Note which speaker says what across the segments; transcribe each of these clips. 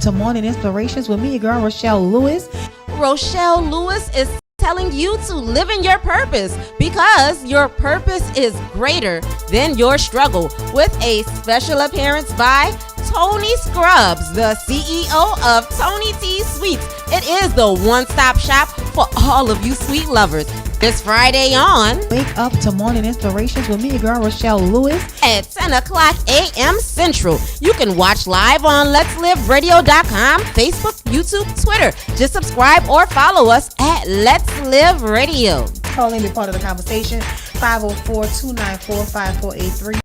Speaker 1: to Morning Inspirations with me, your girl, Rochelle Lewis.
Speaker 2: Rochelle Lewis is telling you to live in your purpose because your purpose is greater than your struggle, with a special appearance by Toni Scrubs, the CEO of Toni T Sweets. It is the one-stop shop for all of you sweet lovers. This Friday on
Speaker 1: Wake Up to Morning Inspirations with me, your girl, Rochelle Lewis.
Speaker 2: At 10 o'clock a.m. Central. You can watch live on Let'sLiveRadio.com, Facebook, YouTube, Twitter. Just subscribe or follow us at Let's Live Radio.
Speaker 1: Call in, be part of the conversation, 504-294-5483.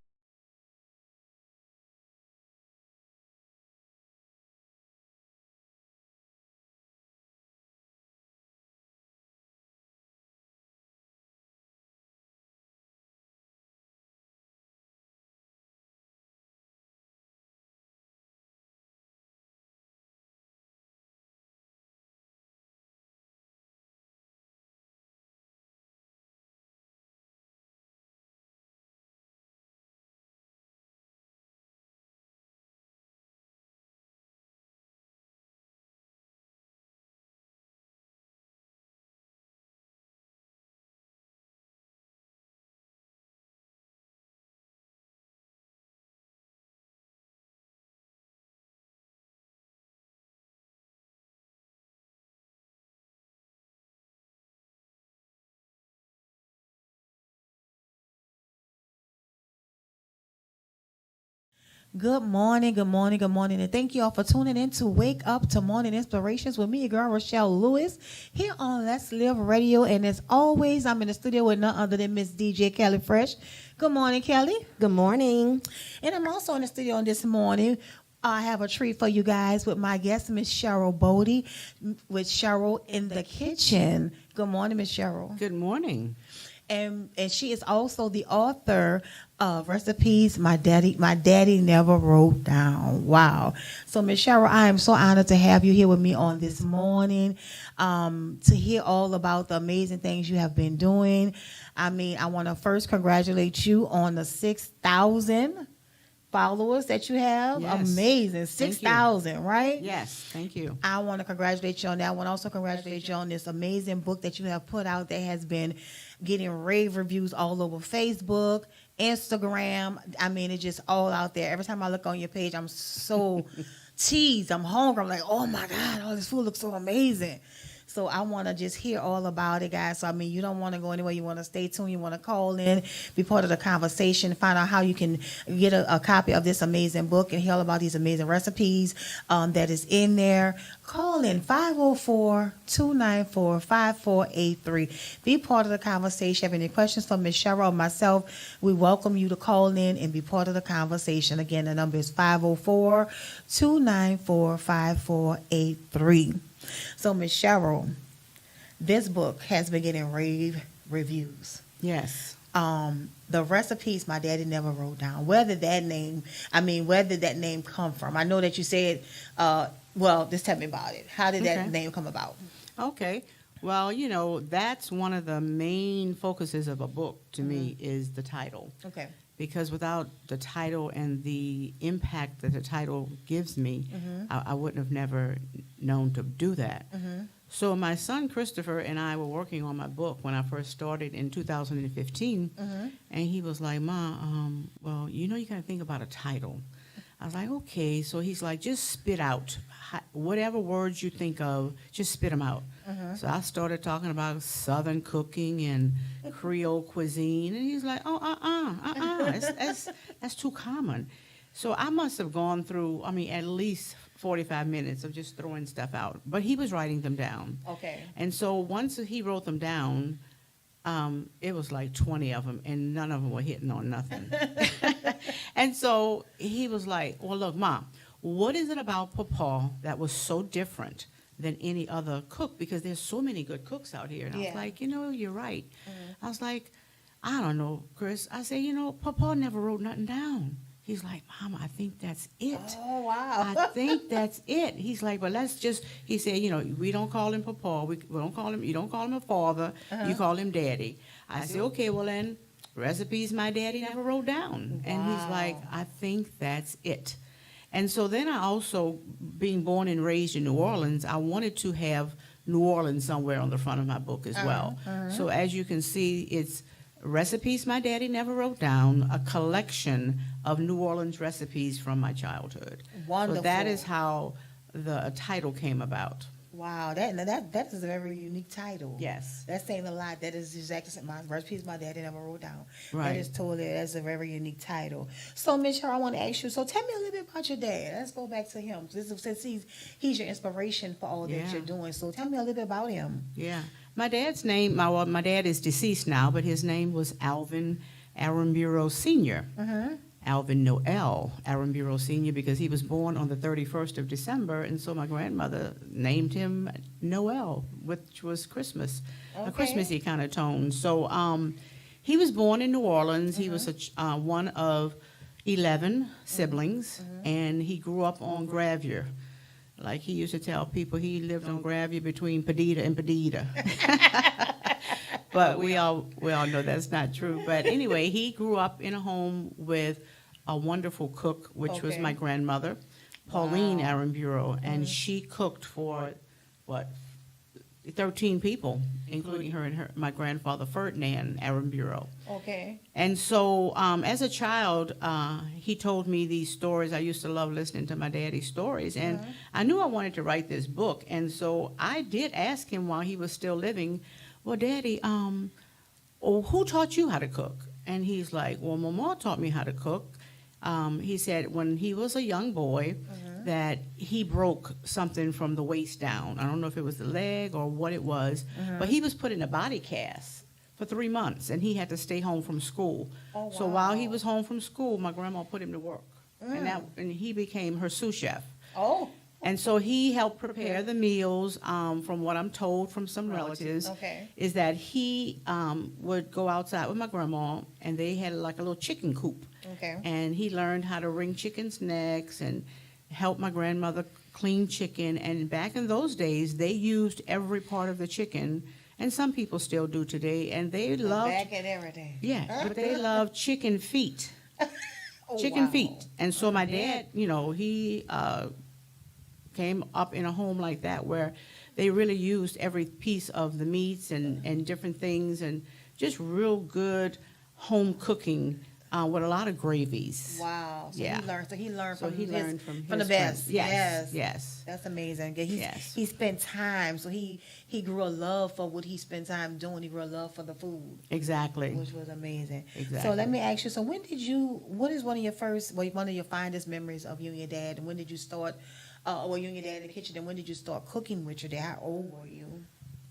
Speaker 1: Good morning, good morning, good morning, and thank you all for tuning in to Wake Up to Morning Inspirations with me, your girl, Rochelle Lewis, here on Let's Live Radio. And as always, I'm in the studio with none other than Miss DJ Kelly Fresh. Good morning, Kelly.
Speaker 2: Good morning.
Speaker 1: And I'm also in the studio this morning. I have a treat for you guys with my guest, Miss Cheryl Bodie, with Cheryl in the Kitchen. Good morning, Miss Cheryl.
Speaker 3: Good morning.
Speaker 1: And she is also the author of recipes my daddy never wrote down. Wow. So Miss Cheryl, I am so honored to have you here with me on this morning, to hear all about the amazing things you have been doing. I mean, I want to first congratulate you on the 6,000 followers that you have.
Speaker 3: Yes.
Speaker 1: Amazing. 6,000, right?
Speaker 3: Yes, thank you.
Speaker 1: I want to congratulate you on that. I want to also congratulate you on this amazing book that you have put out that has been getting rave reviews all over Facebook, Instagram. I mean, it's just all out there. Every time I look on your page, I'm so teased. I'm hungry. I'm like, oh my God, all this food looks so amazing. So I want to just hear all about it, guys. So, I mean, you don't want to go anywhere. You want to stay tuned. You want to call in, be part of the conversation, find out how you can get a copy of this amazing book and hear all about these amazing recipes that is in there. Call in 504-294-5483. Be part of the conversation. Have any questions for Ms. Cheryl or myself, we welcome you to call in and be part of the conversation. Again, the number is 504-294-5483. So, Ms. Cheryl, this book has been getting rave reviews.
Speaker 3: Yes.
Speaker 1: The recipes my daddy never wrote down. Where did that name come from? I know that you said, just tell me about it. How did that name come about?
Speaker 3: Okay. Well, that's one of the main focuses of a book to me is the title.
Speaker 1: Okay.
Speaker 3: Because without the title and the impact that the title gives me, I wouldn't have never known to do that. So my son Christopher and I were working on my book when I first started in 2015, and he was like, Ma, you got to think about a title. I was like, okay. So he's like, just spit out whatever words you think of, just spit them out. So I started talking about Southern cooking and Creole cuisine, and he's like, that's too common. So I must have gone through, at least 45 minutes of just throwing stuff out. But he was writing them down.
Speaker 1: Okay.
Speaker 3: And so once he wrote them down, it was like 20 of them, and none of them were hitting on nothing. And so he was like, well, look, Mom, what is it about Papa that was so different than any other cook? Because there's so many good cooks out here. And I was like, you're right. I was like, I don't know, Chris. I said, Papa never wrote nothing down. He's like, Mama, I think that's it.
Speaker 1: Oh, wow.
Speaker 3: I think that's it. He's like, but he said, we don't call him Papa. We don't call him, you don't call him a father. You call him Daddy. I said, okay, well then, recipes my daddy never wrote down. Wow. And he's like, I think that's it. And so then I also, being born and raised in New Orleans, I wanted to have New Orleans somewhere on the front of my book as well. So as you can see, it's recipes my daddy never wrote down, a collection of New Orleans recipes from my childhood.
Speaker 1: Wonderful.
Speaker 3: So that is how the title came about.
Speaker 1: Wow, that is a very unique title.
Speaker 3: Yes.
Speaker 1: That's saying a lot. That is exactly my recipes my daddy never wrote down.
Speaker 3: Right.
Speaker 1: That's a very unique title. So, Miss Cheryl, I want to ask you. So, tell me a little bit about your dad. Let's go back to him. Since he's your inspiration for all that
Speaker 3: Yeah.
Speaker 1: you're doing. So, tell me a little bit about him.
Speaker 3: Yeah. My dad's name, my dad is deceased now, but his name was Alvin Aramburo Sr. Alvin Noel Aramburo Sr. because he was born on the 31st of December, and so my grandmother named him Noel, which was Christmas, a Christmassy kind of tone. So he was born in New Orleans. He was one of 11 siblings, and he grew up on Gravier. Like he used to tell people, he lived on Gravier between Padita and Padita. But we all know that's not true. But anyway, he grew up in a home with a wonderful cook, which was my grandmother, Pauline Aramburo, and she cooked for, 13 people, including her and my grandfather, Ferdinand Aramburo.
Speaker 1: Okay.
Speaker 3: And so as a child, he told me these stories. I used to love listening to my daddy's stories, and I knew I wanted to write this book. And so I did ask him while he was still living, well, Daddy, who taught you how to cook? And he's like, well, Mama taught me how to cook. He said when he was a young boy that he broke something from the waist down. I don't know if it was the leg or what it was, but he was put in a body cast for 3 months, and he had to stay home from school.
Speaker 1: Oh,
Speaker 3: So while he was home from school, my grandma put him to work, and he became her sous chef.
Speaker 1: Oh.
Speaker 3: And so he helped prepare the meals. From what I'm told from some relatives, is that he would go outside with my grandma, and they had like a little chicken coop.
Speaker 1: Okay.
Speaker 3: And he learned how to wring chickens' necks and help my grandmother clean chicken. And back in those days, they used every part of the chicken, and some people still do today. And they loved
Speaker 1: back at everything.
Speaker 3: yeah, but they loved chicken feet, chicken feet. And so my dad, he came up in a home like that where they really used every piece of the meats and different things, and just real good home cooking with a lot of gravies.
Speaker 1: Wow. So
Speaker 3: Yeah.
Speaker 1: he learned
Speaker 3: So
Speaker 1: from
Speaker 3: he
Speaker 1: his,
Speaker 3: learned from
Speaker 1: the
Speaker 3: his
Speaker 1: best.
Speaker 3: friends. Yes, yes.
Speaker 1: That's amazing. Yeah,
Speaker 3: Yes.
Speaker 1: He spent time, so he grew a love for what he spent time doing. He grew a love for the food,
Speaker 3: Exactly.
Speaker 1: which was amazing.
Speaker 3: Exactly.
Speaker 1: So let me ask you. So what is one of your finest memories of you and your dad? And when did you start? You and your dad in the kitchen. And when did you start cooking with your dad? How old were you?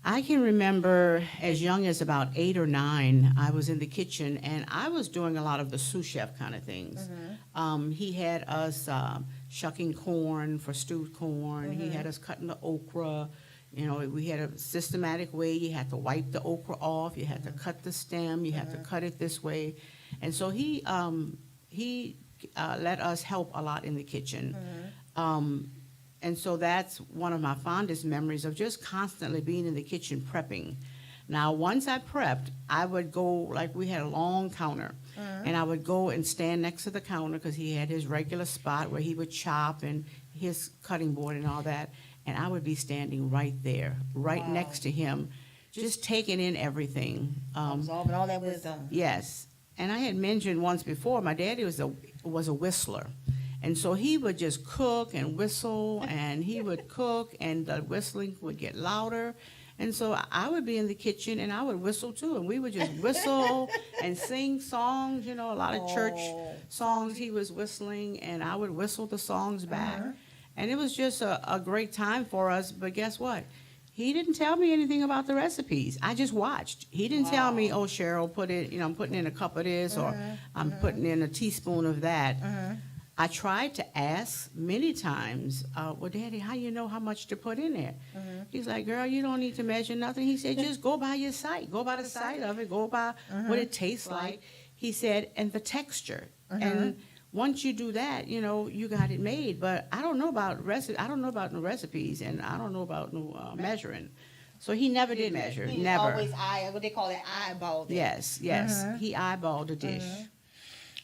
Speaker 3: I can remember as young as about 8 or 9, I was in the kitchen, and I was doing a lot of the sous chef kind of things. He had us shucking corn for stewed corn. He had us cutting the okra. We had a systematic way. You had to wipe the okra off. You had to cut the stem. You had to cut it this way. And so he let us help a lot in the kitchen. And so that's one of my fondest memories of just constantly being in the kitchen prepping. Now, once I prepped, I would go, like we had a long counter, and I would go and stand next to the counter because he had his regular spot where he would chop and his cutting board and all that, and I would be standing right there, right next to him, just taking in everything.
Speaker 1: Absorbing all that wisdom.
Speaker 3: Yes. And I had mentioned once before, my daddy was a whistler. And so he would just cook and whistle, and he would cook, and the whistling would get louder. And so I would be in the kitchen, and I would whistle too, and we would just whistle and sing songs, a lot of church songs he was whistling, and I would whistle the songs back. And it was just a great time for us, but guess what? He didn't tell me anything about the recipes. I just watched. He didn't tell me, oh, Cheryl, I'm putting in a cup of this, or I'm putting in a teaspoon of that. I tried to ask many times, well, Daddy, how you know how much to put in there? He's like, girl, you don't need to measure nothing. He said, just go by your sight. Go by the sight of it. Go by what it tastes like. He said, and the texture. And once you do that, you got it made. But I don't know about I don't know about no recipes, and I don't know about no measuring. So he never did measure.
Speaker 1: He
Speaker 3: Never.
Speaker 1: always what they call it, eyeball.
Speaker 3: Yes. He eyeballed the dish.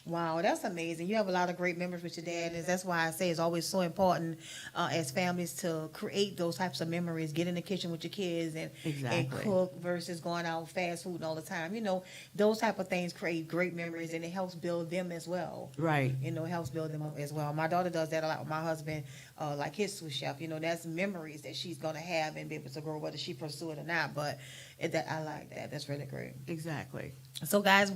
Speaker 1: Wow, that's amazing. You have a lot of great memories with your dad, and that's why I say it's always so important as families to create those types of memories. Get in the kitchen with your kids and
Speaker 3: Exactly.
Speaker 1: cook versus going out fast food all the time. Those type of things create great memories, and it helps build them as well.
Speaker 3: Right.
Speaker 1: It helps build them up as well. My daughter does that a lot with my husband, like his sous chef. That's memories that she's gonna have and be able to grow, whether she pursue it or not. But that I like that. That's really great.
Speaker 3: Exactly.
Speaker 1: So, guys,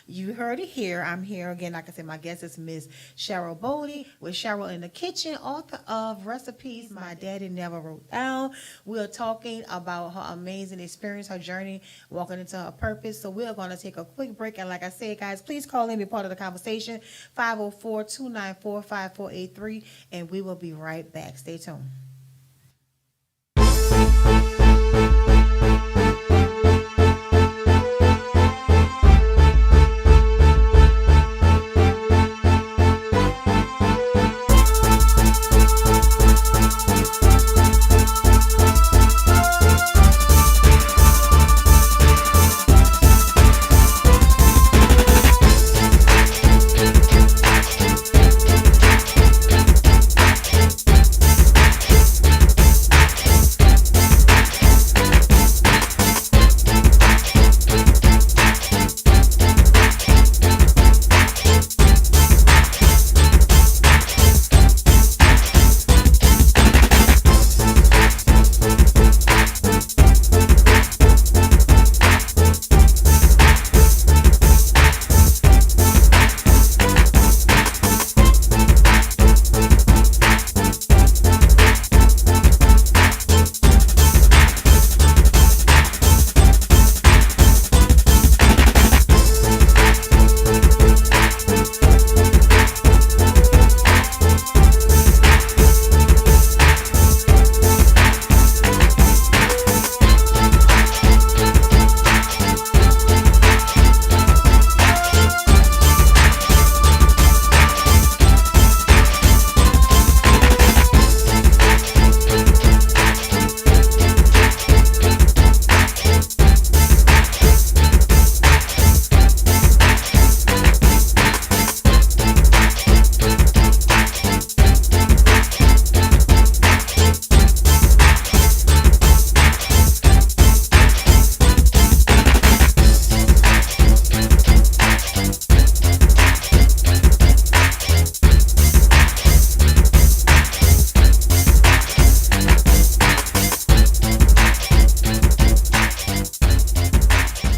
Speaker 1: you heard it here. I'm here again. Like I said, my guest is Miss Cheryl Bodie with Cheryl in the Kitchen, author of Recipes My Daddy Never Wrote Down. We're talking about her amazing experience, her journey, walking into her purpose. So we're going to take a quick break. And like I said, guys, please call in, be part of the conversation, 504-294-5483, and we will be right back. Stay tuned.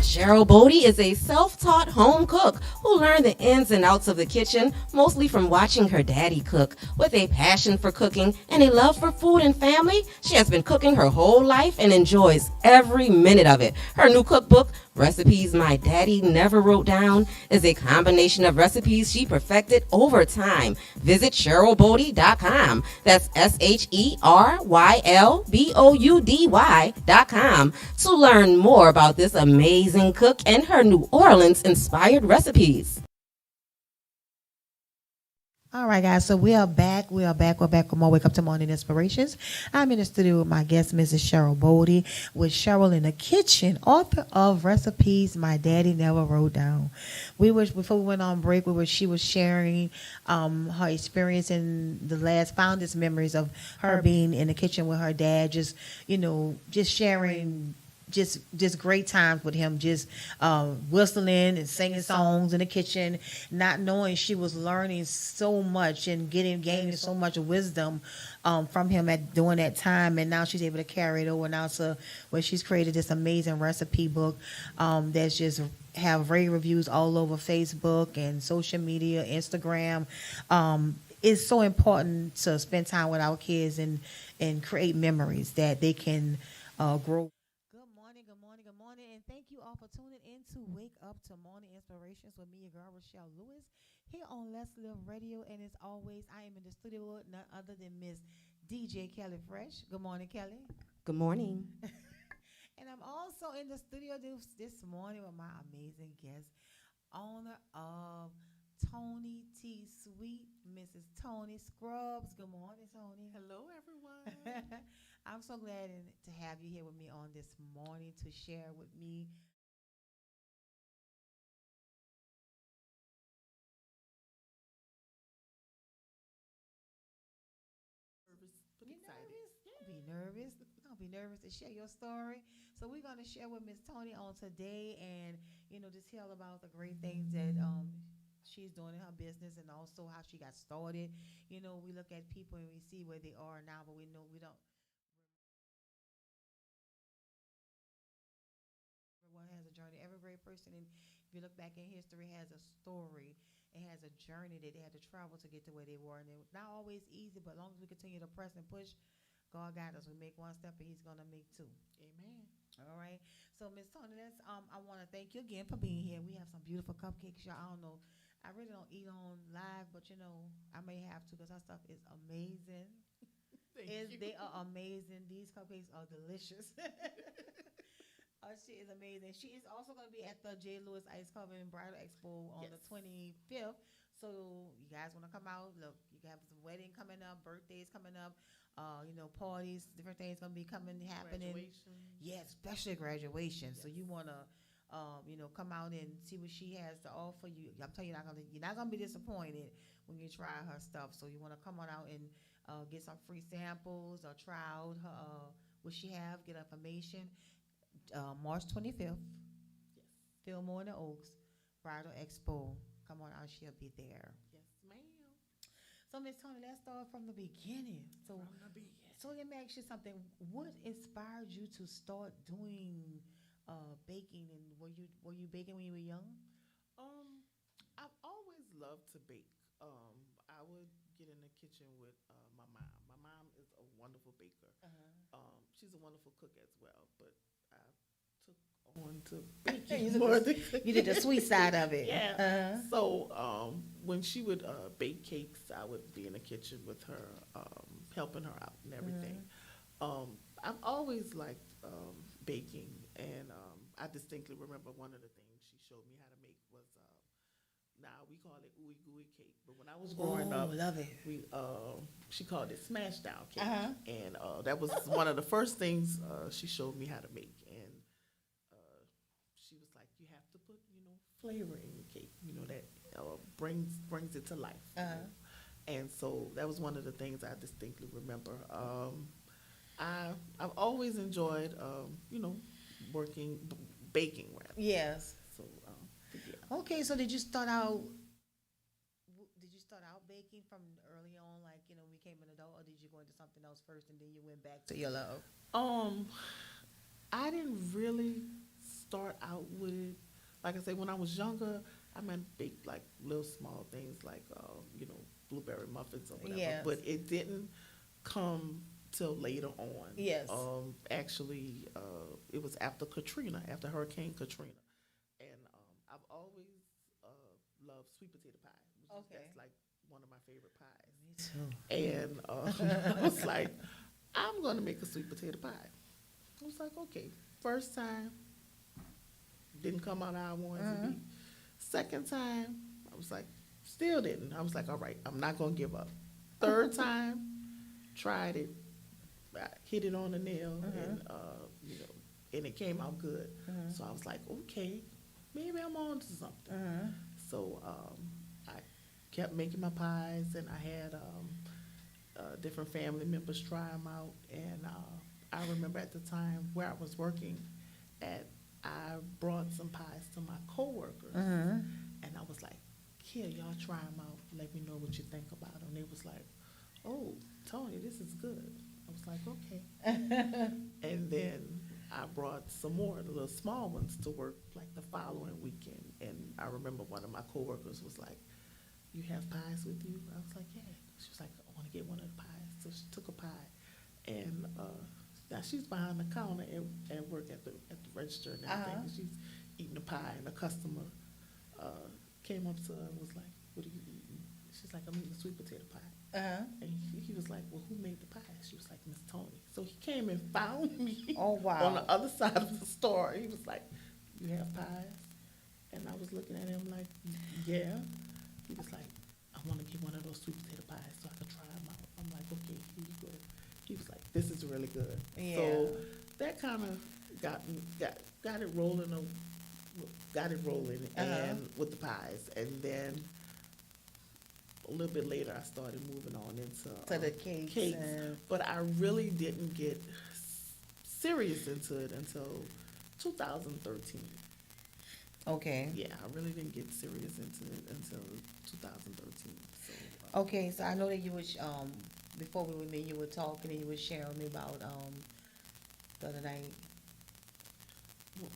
Speaker 2: Cheryl Bodie is a self-taught home cook who learned the ins and outs of the kitchen mostly from watching her daddy cook. With a passion for cooking and a love for food and family, she has been cooking her whole life and enjoys every minute of it. Her new cookbook, Recipes My Daddy Never Wrote Down, is a combination of recipes she perfected over time. Visit CherylBodie.com. That's SherylBoudy.com to learn more about this amazing cook and her New Orleans-inspired recipes.
Speaker 1: All right, guys. So we are back. We're back with more Wake Up to Morning Inspirations. I'm in the studio with my guest, Mrs. Cheryl Bodie, with Cheryl in the Kitchen, author of Recipes My Daddy Never Wrote Down. Before we went on break, she was sharing her experience in the fondest memories of her being in the kitchen with her dad, just sharing just great times with him, just whistling and singing songs in the kitchen, not knowing she was learning so much and gaining so much wisdom from him during that time. And now she's able to carry it over now to where she's created this amazing recipe book that's just have rave reviews all over Facebook and social media, Instagram. It's so important to spend time with our kids and create memories that they can grow. Good morning, and thank you all for tuning in to Wake Up to Morning Inspirations with me, your girl, Rochelle Lewis, here on Let's Live Radio. And as always, I am in the studio with none other than Miss DJ Kelly Fresh. Good morning, Kelly.
Speaker 2: Good morning.
Speaker 1: And I'm also in the studio this morning with my amazing guest, owner of Toni T Sweet, Mrs. Toni Scrubs. Good morning, Toni.
Speaker 4: Hello, everyone.
Speaker 1: I'm so glad to have you here with me on this morning to share with me nervous. Don't be nervous to share your story. So we're gonna share with Miss Toni on today, and just tell about the great things that she's doing in her business, and also how she got started. We look at people and we see where they are now, but we know we don't. Everyone has a journey. Every great person, and if you look back in history, has a story. It has a journey that they had to travel to get to where they were, and it's not always easy. But as long as we continue to press and push, God got us. We make one step, and He's gonna make two.
Speaker 4: Amen.
Speaker 1: All right. So, Miss Toni, I want to thank you again for being here. We have some beautiful cupcakes, y'all. I don't know. I really don't eat on live, but I may have to because our stuff is amazing.
Speaker 4: Thank you.
Speaker 1: They are amazing. These cupcakes are delicious. She is amazing. She is also going to be at the J. Lewis Ice Carving and Bridal Expo on the 25th. So you guys want to come out? Look, you have some wedding coming up, birthdays coming up, parties, different things going to be happening.
Speaker 4: Graduation.
Speaker 1: Yeah, especially graduation. Yes. So you want to, come out and see what she has to offer you. I'm telling you, you're not gonna be disappointed when you try her stuff. So you want to come on out and get some free samples or try out her what she have, get information. March 25th,
Speaker 4: Yes.
Speaker 1: Fillmore in the Oaks, Bridal Expo. Come on out, she'll be there.
Speaker 4: Yes, ma'am.
Speaker 1: So, Miss Toni, let's start from the beginning. So let me ask you something. What inspired you to start doing baking, and were you baking when you were young?
Speaker 4: I've always loved to bake. I would get in the kitchen with my mom. My mom is a wonderful baker. She's a wonderful cook as well, but I took on to baking more than
Speaker 1: You did the sweet side of it.
Speaker 4: Yeah. So when she would bake cakes, I would be in the kitchen with her, helping her out and everything. I've always liked baking, and I distinctly remember one of the things she showed me how to make was now we call it ooey gooey cake, but when I was growing up,
Speaker 1: love it.
Speaker 4: She called it smash down cake, and that was one of the first things she showed me how to make, and she was like, you have to put flavor in your cake, that brings it to life. And so that was one of the things I distinctly remember. I've always enjoyed baking rather.
Speaker 1: Yes.
Speaker 4: So yeah.
Speaker 1: Okay, so did you start out baking from early on, like when you became an adult, or did you go into something else first and then you went back to your love?
Speaker 4: I didn't really start out with it. Like I say, when I was younger, I bake like little small things like blueberry muffins or whatever.
Speaker 1: Yes.
Speaker 4: But it didn't come till later on.
Speaker 1: Yes.
Speaker 4: Actually, it was after Hurricane Katrina, and I've always loved sweet potato pie. That's like one of my favorite pies.
Speaker 1: Me too.
Speaker 4: And I was like, I'm going to make a sweet potato pie. I was like, okay. First time, didn't come out how I wanted to be. Second time, I was like, still didn't. I was like, all right, I'm not going to give up. Third time, tried it, I hit it on the nail, and it came out good. So I was like, okay, maybe I'm on to something. So I kept making my pies, and I had different family members try them out. And I remember at the time where I was working at, I brought some pies to my coworkers, and I was like, here, y'all try them out. Let me know what you think about them. They was like, oh, Toni, this is good. I was like, okay. And then I brought some more, the little small ones, to work like the following weekend. And I remember one of my coworkers was like, you have pies with you? I was like, yeah. She was like, I want to get one of the pies. So she took a pie, and now she's behind the counter and work at the register and everything. And she's eating the pie, and a customer came up to her and was like, what are you eating? She's like, I'm eating a sweet potato pie. And he was like, well, who made the pie? She was like, Miss Toni. So he came and found me
Speaker 1: Oh, wow.
Speaker 4: on the other side of the store. He was like, you have pies? And I was looking at him like, yeah. He was like, I want to get one of those sweet potato pies so I can try them out. I'm like, okay, here you go. He was like, this is really good.
Speaker 1: Yeah.
Speaker 4: So that kind of got it rolling, and with the pies. And then a little bit later, I started moving on into
Speaker 1: To the cakes and-
Speaker 4: But I really didn't get serious into it until 2013.
Speaker 1: Okay.
Speaker 4: Yeah, I really didn't get serious into it until 2013. So,
Speaker 1: Okay, so I know that you was, before we were meeting, you were talking and you were sharing with me about, the other night.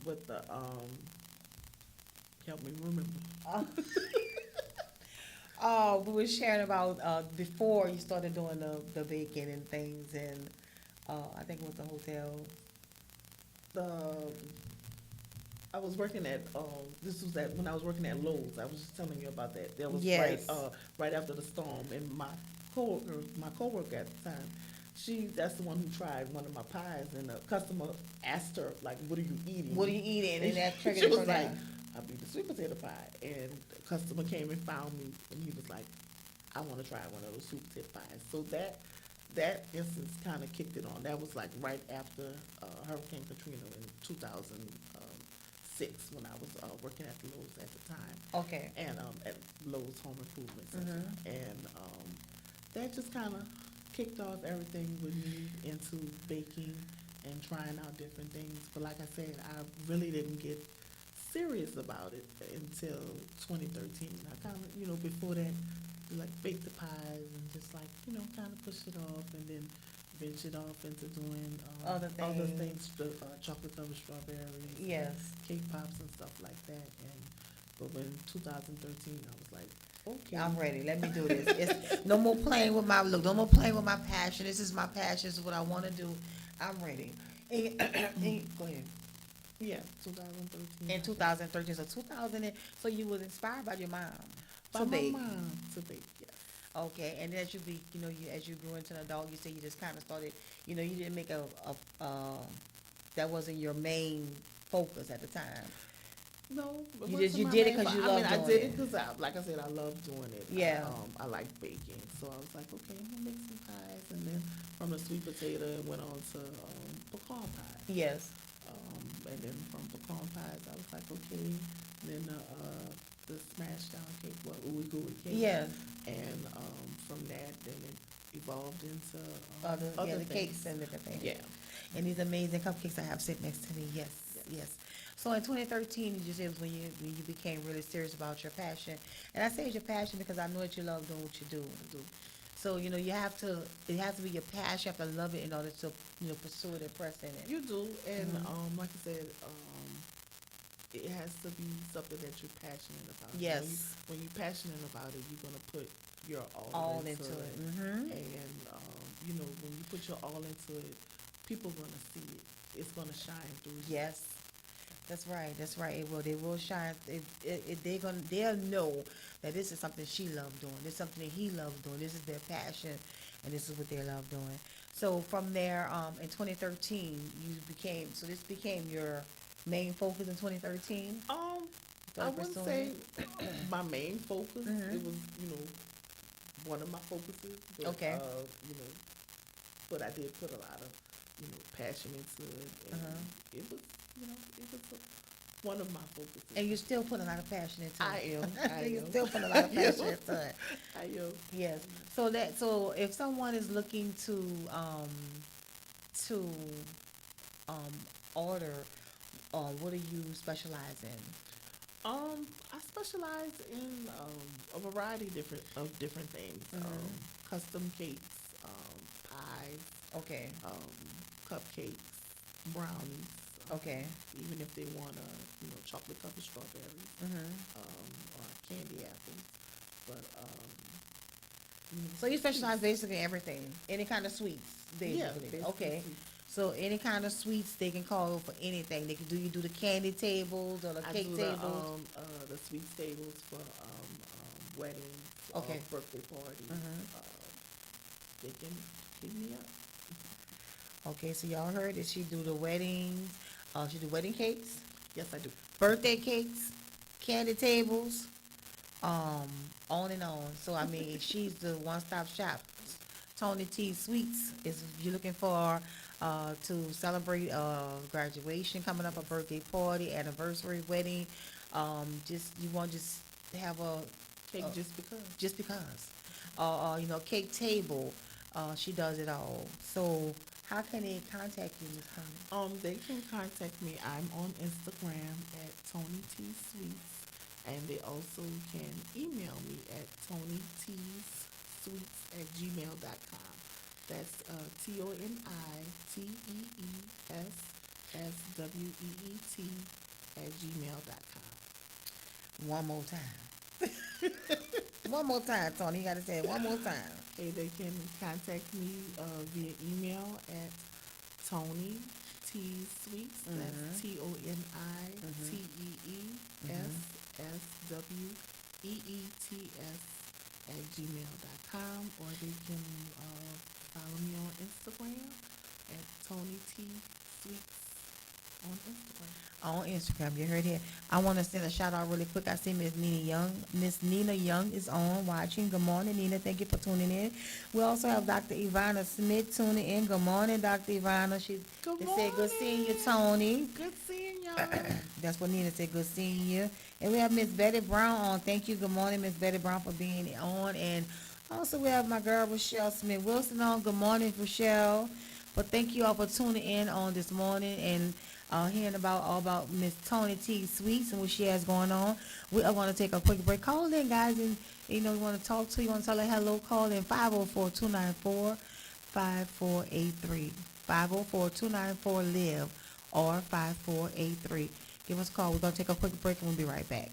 Speaker 4: with the help me remember.
Speaker 1: We were sharing about, before you started doing the baking and things and, I think it was the hotel.
Speaker 4: I was working at this was at when I was working at Lowe's. I was just telling you about that. That was
Speaker 1: Yes.
Speaker 4: right after the storm, and my coworker at the time, that's the one who tried one of my pies, and a customer asked her like, "What are you eating?"
Speaker 1: What are you eating? And that triggered
Speaker 4: she
Speaker 1: it
Speaker 4: was
Speaker 1: from
Speaker 4: like,
Speaker 1: there.
Speaker 4: "I'll be the sweet potato pie," and the customer came and found me, and he was like, "I want to try one of those sweet potato pies." So that instance kind of kicked it on. That was like right after Hurricane Katrina in 2006 when I was working at Lowe's at the time,
Speaker 1: Okay.
Speaker 4: and at Lowe's Home Improvement Center,
Speaker 1: Mhm.
Speaker 4: and that just kind of kicked off everything with me into baking and trying out different things. But like I said, I really didn't get serious about it until 2013. I kind of, before that, like bake the pies and just like, kind of push it off and then ventured off into doing
Speaker 1: Other things.
Speaker 4: things, chocolate covered strawberries,
Speaker 1: Yes.
Speaker 4: cake pops and stuff like that. But when 2013, I was like, okay,
Speaker 1: I'm ready. Let me do this. It's no more playing with my look. No more playing with my passion. This is my passion. This is what I want to do. I'm ready. Go ahead.
Speaker 4: Yeah, 2013.
Speaker 1: In 2013, so so you was inspired by your mom
Speaker 4: By
Speaker 1: to
Speaker 4: my
Speaker 1: bake.
Speaker 4: mom to bake, yes.
Speaker 1: Okay, and as as you grew into an adult, you said you just kind of started. You didn't make that wasn't your main focus at the time.
Speaker 4: No, it
Speaker 1: You
Speaker 4: wasn't
Speaker 1: you
Speaker 4: my
Speaker 1: did it
Speaker 4: main
Speaker 1: 'cause
Speaker 4: fo-
Speaker 1: you
Speaker 4: I
Speaker 1: loved
Speaker 4: mean, I
Speaker 1: doing
Speaker 4: did
Speaker 1: it.
Speaker 4: it because, like I said, I love doing it.
Speaker 1: Yeah.
Speaker 4: I like baking, so I was like, okay, I'm gonna make some pies, and then from the sweet potato, it went on to pecan pie.
Speaker 1: Yes.
Speaker 4: And then from pecan pies, I was like, okay. Then the smash down cake, ooey gooey cake.
Speaker 1: Yes.
Speaker 4: And from that, then it evolved into
Speaker 1: The
Speaker 4: other
Speaker 1: cakes
Speaker 4: things.
Speaker 1: and different things.
Speaker 4: Yeah.
Speaker 1: And these amazing cupcakes I have sitting next to me. Yes, yes. So in 2013, you just said it was when you became really serious about your passion. And I say it's your passion because I know that you love doing what you do. So it has to be your passion. You have to love it in order to pursue it and press in it.
Speaker 4: You do, and
Speaker 1: Mhm.
Speaker 4: like I said, it has to be something that you're passionate about.
Speaker 1: Yes.
Speaker 4: When you're passionate about it, you're gonna put your
Speaker 1: All
Speaker 4: into
Speaker 1: into it.
Speaker 4: it.
Speaker 1: Mhm.
Speaker 4: And when you put your all into it, people gonna see it. It's gonna shine through you.
Speaker 1: Yes, that's right. That's right. It will. They will shine. They'll know that this is something she loved doing. This is something that he loved doing. This is their passion, and this is what they love doing. So from there, in 2013, this became your main focus in 2013.
Speaker 4: I wouldn't say my main focus.
Speaker 1: Mhm.
Speaker 4: It was, one of my focuses. But,
Speaker 1: Okay.
Speaker 4: But I did put a lot of, passion into it, and it was, one of my focuses.
Speaker 1: And you still put a lot of passion into
Speaker 4: I
Speaker 1: it.
Speaker 4: am.
Speaker 1: You still put a lot of passion into it.
Speaker 4: I am.
Speaker 1: Yes. So if someone is looking to order, what do you specialize in?
Speaker 4: I specialize in a variety of different things. Custom cakes, pies,
Speaker 1: Okay.
Speaker 4: cupcakes, brownies.
Speaker 1: Okay.
Speaker 4: Even if they want chocolate covered strawberries, or candy apples, but
Speaker 1: So you specialize basically in everything, any kind of sweets,
Speaker 4: yeah,
Speaker 1: basically.
Speaker 4: basically
Speaker 1: Okay.
Speaker 4: sweets.
Speaker 1: So any kind of sweets they can call for anything. Do you do the candy tables or the
Speaker 4: I
Speaker 1: cake
Speaker 4: do
Speaker 1: tables?
Speaker 4: the sweet tables for weddings,
Speaker 1: Okay.
Speaker 4: birthday parties. They can hit me up.
Speaker 1: Okay, so y'all heard that she do the weddings. She do wedding cakes,
Speaker 4: Yes, I do.
Speaker 1: birthday cakes, candy tables, on and on. So I mean, she's the one-stop shop. Toni T Sweets is if you're looking for to celebrate graduation coming up, a birthday party, anniversary, wedding. You want just have a
Speaker 4: Cake just because.
Speaker 1: just because. cake table. She does it all. So how can they contact you, Miss Toni?
Speaker 4: They can contact me. I'm on Instagram at Toni T Sweets, and they also can email me at ToniTeesSweets@gmail.com. That's ToniSSWEET@gmail.com.
Speaker 1: One more time. One more time, Tony. You got to say it one more time.
Speaker 4: Hey, they can contact me via email at Toni T Sweets. That's ToniTeesSweets@gmail.com, or they can follow me on Instagram at Toni T Sweets on Instagram.
Speaker 1: On Instagram, you heard it. I want to send a shout out really quick. I see Miss Nina Young. Miss Nina Young is on watching. Good morning, Nina. Thank you for tuning in. We also have Dr. Ivana Smith tuning in. Good morning, Dr. Ivana. She
Speaker 4: Good
Speaker 1: said, "Good seeing you,
Speaker 4: morning.
Speaker 1: Tony."
Speaker 4: Good seeing y'all.
Speaker 1: That's what Nina said. Good seeing you. And we have Miss Betty Brown on. Thank you. Good morning, Miss Betty Brown, for being on. And also we have my girl Rochelle Smith Wilson on. Good morning, Rochelle. But thank you all for tuning in on this morning and hearing all about Miss Toni T Sweets and what she has going on. We are going to take a quick break. Call in, guys, and we want to talk to you. Want to tell her hello? Call in 504-294-5483. 504-294-LIVE or 5483. Give us a call. We're going to take a quick break and we'll be right back.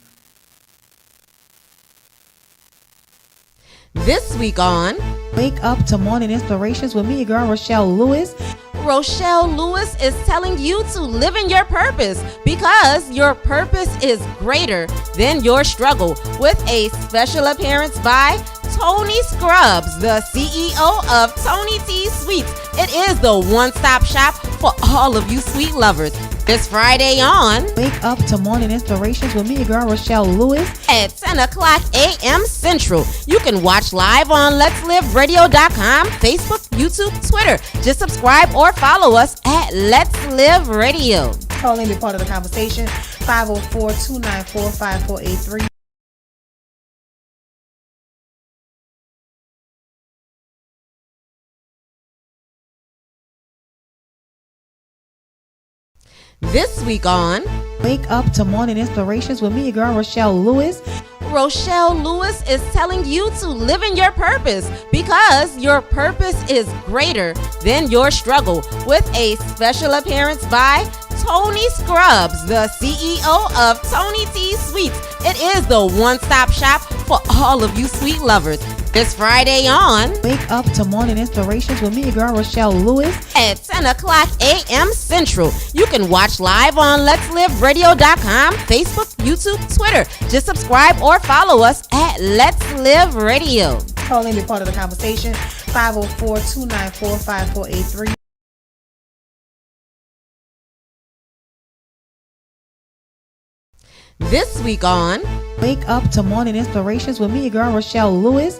Speaker 2: This week on
Speaker 1: Wake Up to Morning Inspirations with me, your girl, Rochelle Lewis.
Speaker 2: Rochelle Lewis is telling you to live in your purpose because your purpose is greater than your struggle, with a special appearance by Toni Scrubs, the CEO of Toni T Sweets. It is the one-stop shop for all of you sweet lovers. This Friday on
Speaker 1: Wake Up to Morning Inspirations with me, your girl, Rochelle Lewis.
Speaker 2: at 10 o'clock a.m. Central. You can watch live on Let'sLiveRadio.com, Facebook, YouTube, Twitter. Just subscribe or follow us at Let's Live Radio.
Speaker 1: Call in, be part of the conversation. 504-294-5483.
Speaker 2: This week on
Speaker 1: Wake Up to Morning Inspirations with me, your girl, Rochelle Lewis.
Speaker 2: Rochelle Lewis is telling you to live in your purpose because your purpose is greater than your struggle, with a special appearance by Toni Scrubs, the CEO of Toni T Sweets. It is the one-stop shop for all of you sweet lovers. This Friday on
Speaker 1: Wake Up to Morning Inspirations with me, your girl, Rochelle Lewis.
Speaker 2: at 10 o'clock a.m. Central. You can watch live on Let'sLiveRadio.com, Facebook, YouTube, Twitter. Just subscribe or follow us at Let's Live Radio.
Speaker 1: Call in, be part of the conversation. 504-294-5483.
Speaker 2: This week on
Speaker 1: Wake Up to Morning Inspirations with me, your girl, Rochelle Lewis.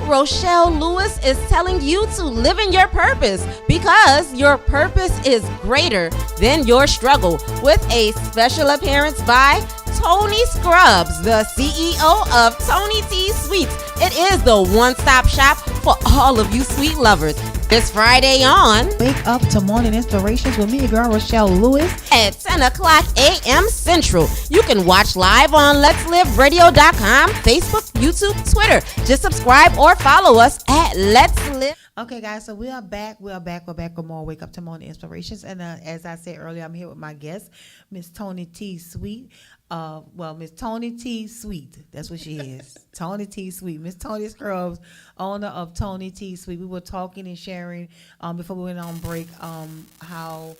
Speaker 2: Rochelle Lewis is telling you to live in your purpose because your purpose is greater than your struggle, with a special appearance by Toni Scrubs, the CEO of Toni T Sweets. It is the one-stop shop for all of you sweet lovers. This Friday on
Speaker 1: Wake Up to Morning Inspirations with me, your girl, Rochelle Lewis.
Speaker 2: at 10 o'clock a.m. Central. You can watch live on Let'sLiveRadio.com, Facebook, YouTube, Twitter. Just subscribe or follow us at Let's Live.
Speaker 1: Okay, guys, so we are back. We're back with more Wake Up to Morning Inspirations. And as I said earlier, I'm here with my guest, Miss Toni T Sweet. Miss Toni T Sweet. That's what she is. Toni T Sweet. Miss Toni Scrubs, owner of Toni T Sweet. We were talking and sharing before we went on break how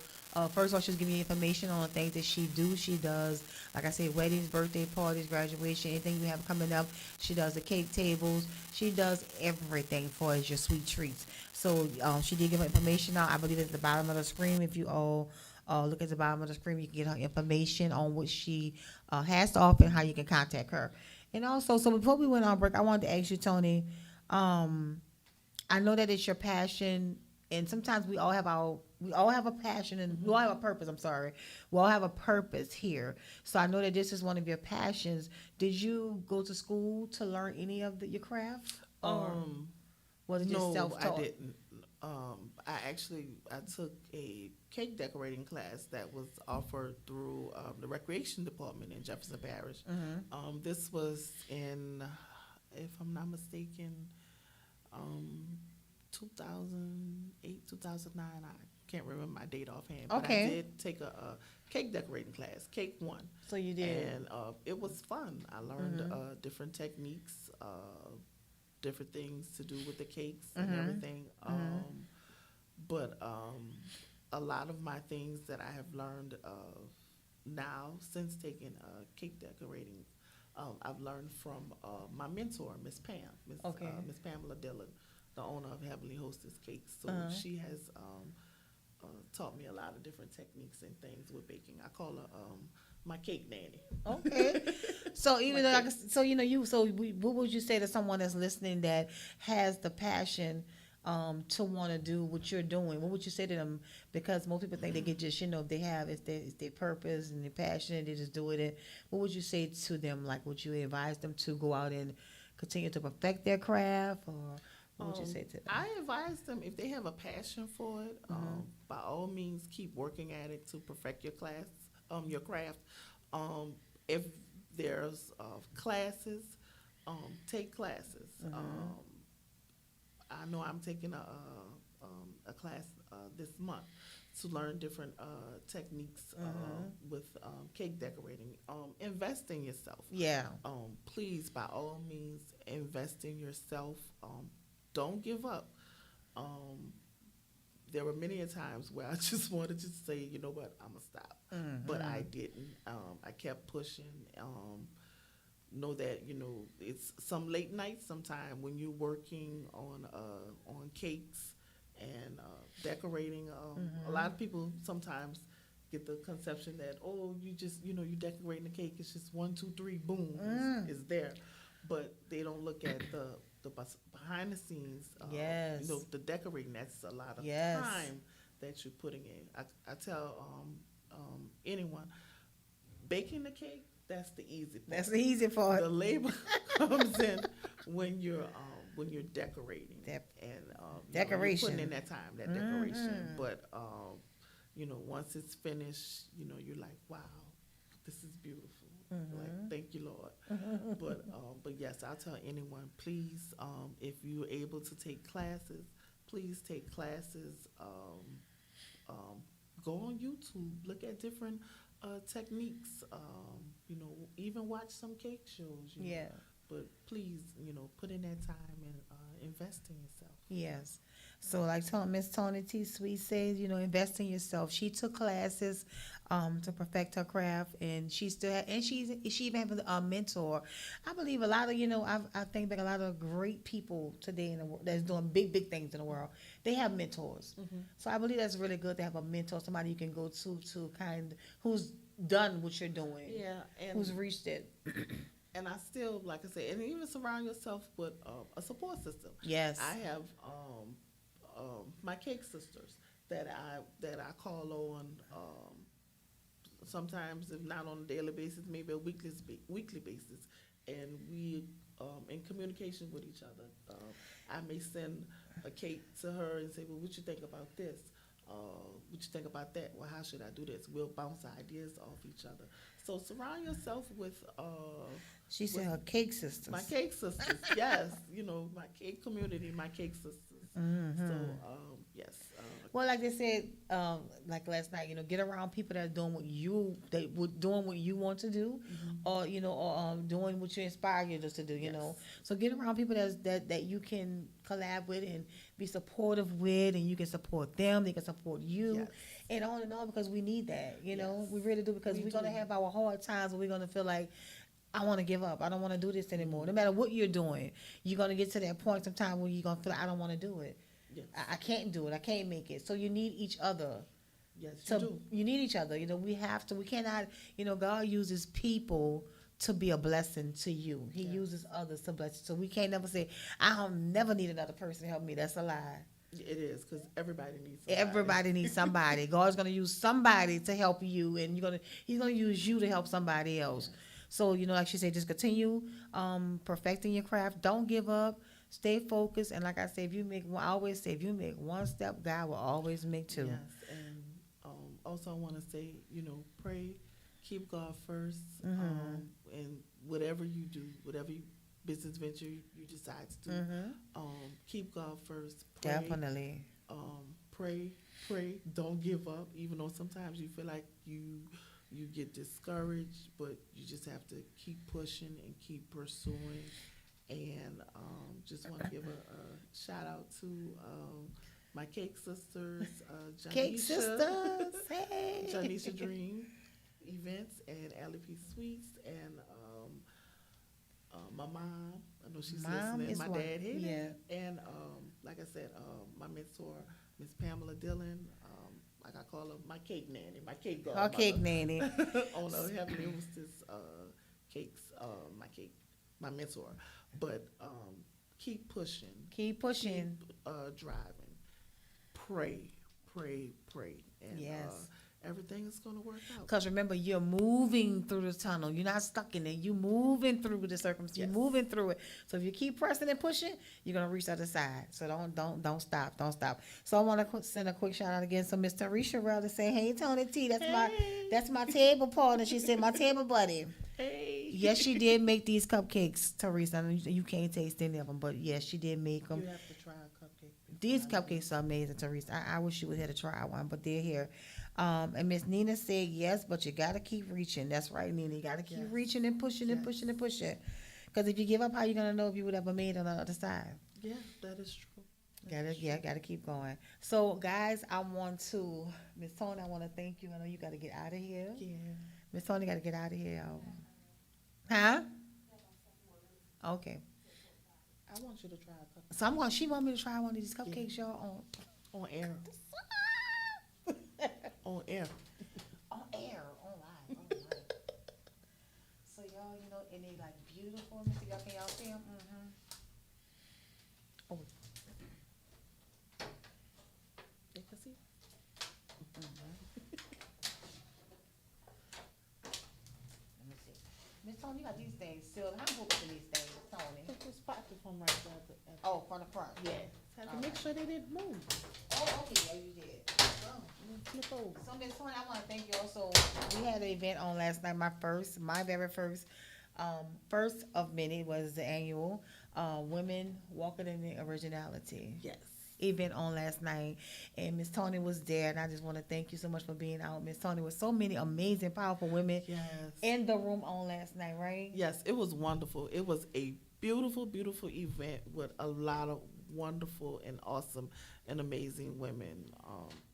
Speaker 1: first of all, she was giving me information on the things that she do. She does, like I said, weddings, birthday parties, graduation, anything you have coming up. She does the cake tables. She does everything for as your sweet treats. So she did give her information out. I believe it's at the bottom of the screen. If you all look at the bottom of the screen, you can get her information on what she has to offer and how you can contact her. And also, so before we went on break, I wanted to ask you, Toni, I know that it's your passion, and sometimes we all have a passion, and we all have a purpose. I'm sorry, we all have a purpose here. So I know that this is one of your passions. Did you go to school to learn any of your craft? Or was it just
Speaker 4: No, I
Speaker 1: self-taught?
Speaker 4: didn't. I took a cake decorating class that was offered through the recreation department in Jefferson Parish. This was in, if I'm not mistaken, 2008, 2009. I can't remember my date offhand, but I
Speaker 1: Okay.
Speaker 4: did take a cake decorating class, Cake One.
Speaker 1: So you did.
Speaker 4: And it was fun. I learned different techniques, different things to do with the cakes and everything. But a lot of my things that I have learned now since taking cake decorating, I've learned from my mentor, Miss Pam,
Speaker 1: Okay.
Speaker 4: Miss Pamela Dillon, the owner of Heavenly Hostess Cakes. So she has taught me a lot of different techniques and things with baking. I call her my cake nanny.
Speaker 1: Okay. So even though, so what would you say to someone that's listening that has the passion to want to do what you're doing? What would you say to them? Because most people think they get just, they have it's their purpose and their passion and they just do it. And what would you say to them? Like, would you advise them to go out and continue to perfect their craft, or what would you say to them?
Speaker 4: I advise them, if they have a passion for it, by all means keep working at it to perfect your craft. If there's classes, take classes. I know I'm taking a class this month to learn different techniques with cake decorating. Invest in yourself.
Speaker 1: Yeah.
Speaker 4: Please, by all means, invest in yourself. Don't give up. There were many a times where I just wanted to say, you know what, I'm going to stop. But I didn't. I kept pushing. Know that, it's some late nights sometime when you're working on cakes and decorating. A lot of people sometimes get the conception that, oh, you just, you decorating the cake. It's just 1, 2, 3, boom, it's there. But they don't look at the behind the scenes.
Speaker 1: Yes.
Speaker 4: The decorating, that's a lot of
Speaker 1: Yes.
Speaker 4: time that you're putting in. I tell anyone, baking the cake, that's the easy part.
Speaker 1: That's the easy part.
Speaker 4: The labor comes in when you're decorating and
Speaker 1: Decoration.
Speaker 4: you're putting in that time, that decoration. But once it's finished, you're like, wow, this is beautiful. Like, thank you, Lord. But yes, I'll tell anyone, please, if you're able to take classes, please take classes. Go on YouTube, look at different techniques. Even watch some cake shows.
Speaker 1: Yeah.
Speaker 4: But please, put in that time and invest in yourself.
Speaker 1: Yes. So like Miss Toni T. Sweet says, invest in yourself. She took classes to perfect her craft, and she even has a mentor. I believe a lot of, I think that a lot of great people today in the world that's doing big things in the world, they have mentors. So I believe that's really good to have a mentor, somebody you can go to who's done what you're doing.
Speaker 4: Yeah, and
Speaker 1: Who's reached it.
Speaker 4: And I still, like I said, and even surround yourself with a support system.
Speaker 1: Yes.
Speaker 4: I have my cake sisters that I call on. Sometimes, if not on a daily basis, maybe a weekly basis, and we in communication with each other. I may send a cake to her and say, "Well, what you think about this? What you think about that? Well, how should I do this?" We'll bounce ideas off each other. So surround yourself with
Speaker 1: She said her cake sisters.
Speaker 4: my cake sisters. Yes, my cake community, my cake sisters. So yes.
Speaker 1: Well, like they said, like last night, get around people that are doing doing what you want to do, or doing what you inspire you just to do.
Speaker 4: Yes.
Speaker 1: So get around people that you can collab with and be supportive with, and you can support them. They can support you,
Speaker 4: Yes.
Speaker 1: and on because we need that.
Speaker 4: Yes.
Speaker 1: We really do, because
Speaker 4: We
Speaker 1: we're gonna
Speaker 4: do.
Speaker 1: have our hard times where we're gonna feel like, I want to give up. I don't want to do this anymore. No matter what you're doing, you're going to get to that point sometime where you're going to feel like, I don't want to do it.
Speaker 4: Yes.
Speaker 1: I can't do it. I can't make it. So you need each other.
Speaker 4: Yes, you do.
Speaker 1: You need each other. We have to. We cannot. God uses people to be a blessing to you. He uses others to bless you. So we can't never say, I'll never need another person to help me. That's a lie.
Speaker 4: It is, because everybody needs somebody.
Speaker 1: Everybody needs somebody. God's going to use somebody to help you, and He's going to use you to help somebody else. So, like she said, just continue perfecting your craft. Don't give up. Stay focused, and like I say, I always say, if you make one step, God will always make two.
Speaker 4: Yes, and also I want to say, pray, keep God first, and whatever you do, whatever business venture you decide to do, keep God first. Pray,
Speaker 1: Definitely.
Speaker 4: Pray. Don't give up, even though sometimes you feel like you get discouraged, but you just have to keep pushing and keep pursuing. And just want to give a shout out to my cake sisters, Janisha,
Speaker 1: Cake sisters, hey.
Speaker 4: Janisha Dream Events, and Allie P Sweets, and my mom. I know she's
Speaker 1: Mom
Speaker 4: listening.
Speaker 1: is
Speaker 4: My
Speaker 1: one,
Speaker 4: dad, hey,
Speaker 1: yeah.
Speaker 4: Dad. And like I said, my mentor, Miss Pamela Dillon. Like I call her my cake nanny, my cake
Speaker 1: Her
Speaker 4: godmother.
Speaker 1: cake nanny.
Speaker 4: On the Heavenly Hostess cakes, my mentor. But keep pushing.
Speaker 1: Keep pushing.
Speaker 4: Keep driving. Pray. And
Speaker 1: Yes.
Speaker 4: everything is going to work out.
Speaker 1: Because remember, you're moving through the tunnel. You're not stuck in it. You're moving through the circumstance. You're
Speaker 4: Yes.
Speaker 1: moving through it. So if you keep pressing and pushing, you're gonna reach the other side. So don't stop. Don't stop. So I want to send a quick shout out again. So Miss Tarisha rather say, "Hey Toni T, that's my table partner." She said, "My table buddy."
Speaker 4: Hey.
Speaker 1: Yes, she did make these cupcakes, Teresa. I know you can't taste any of them, but yes, she did make them.
Speaker 4: You have to try a cupcake.
Speaker 1: These cupcakes are amazing, Teresa. I wish you would have to try one, but they're here. And Miss Nina said yes, but you got to keep reaching. That's right, Nina. You got to keep
Speaker 4: Yes.
Speaker 1: reaching and pushing and
Speaker 4: Yes.
Speaker 1: pushing and pushing. Because if you give up, how you going to know if you would ever made it on the other side?
Speaker 4: Yeah, that is true.
Speaker 1: Gotta keep going. So, guys, I want to, Miss Toni, I want to thank you. I know you got to get out of here.
Speaker 4: Yeah.
Speaker 1: Miss Toni got to get out of here. Huh? Okay.
Speaker 4: I want you to try a cupcake
Speaker 1: So she want me to try one of these cupcakes, y'all,
Speaker 4: on air. On air.
Speaker 1: on air, online. So y'all, and they like beautiful. Let me see, can y'all see them? Oh,
Speaker 4: You can see.
Speaker 1: let me see. Miss Toni, you got these things sealed. How am I opening these things, Toni?
Speaker 4: Put this pocket from right there.
Speaker 1: Oh, from the front.
Speaker 4: Yeah. Had to make sure they didn't move.
Speaker 1: Oh, okay, yeah, you did. Oh.
Speaker 4: Flip over.
Speaker 1: So Miss Toni, I want to thank you also. We had an event on last night. My very first of many was the annual Women Walking in the Originality
Speaker 4: Yes.
Speaker 1: event on last night, and Miss Toni was there, and I just want to thank you so much for being out. Miss Toni, with so many amazing, powerful women
Speaker 4: Yes.
Speaker 1: in the room on last night, right?
Speaker 4: Yes, it was wonderful. It was a beautiful, beautiful event with a lot of wonderful and awesome and amazing women.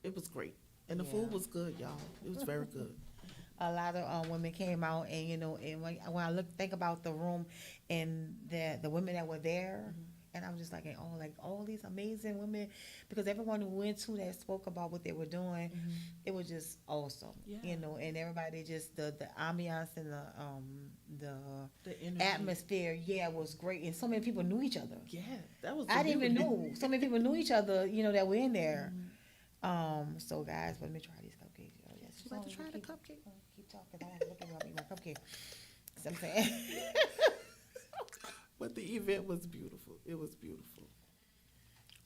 Speaker 4: It was great. And the food
Speaker 1: Yeah.
Speaker 4: was good, y'all. It was very good.
Speaker 1: A lot of women came out, and and when I think about the room and the women that were there, and I'm just like, all these amazing women, because everyone who went to that spoke about what they were doing, it was just awesome,
Speaker 4: Yeah.
Speaker 1: and everybody just the ambiance and the
Speaker 4: The energy.
Speaker 1: atmosphere, yeah, was great, and so many people knew each other.
Speaker 4: Yeah, that was.
Speaker 1: I
Speaker 4: the
Speaker 1: didn't even
Speaker 4: beauty.
Speaker 1: know so many people knew each other, that were in there. So guys, let me try these cupcakes. Y'all. Yes,
Speaker 4: You about to
Speaker 1: so
Speaker 4: try the
Speaker 1: keep-
Speaker 4: cupcake?
Speaker 1: Keep talking. I want to look at me my cupcake. So I'm saying.
Speaker 4: But the event was beautiful. It was beautiful.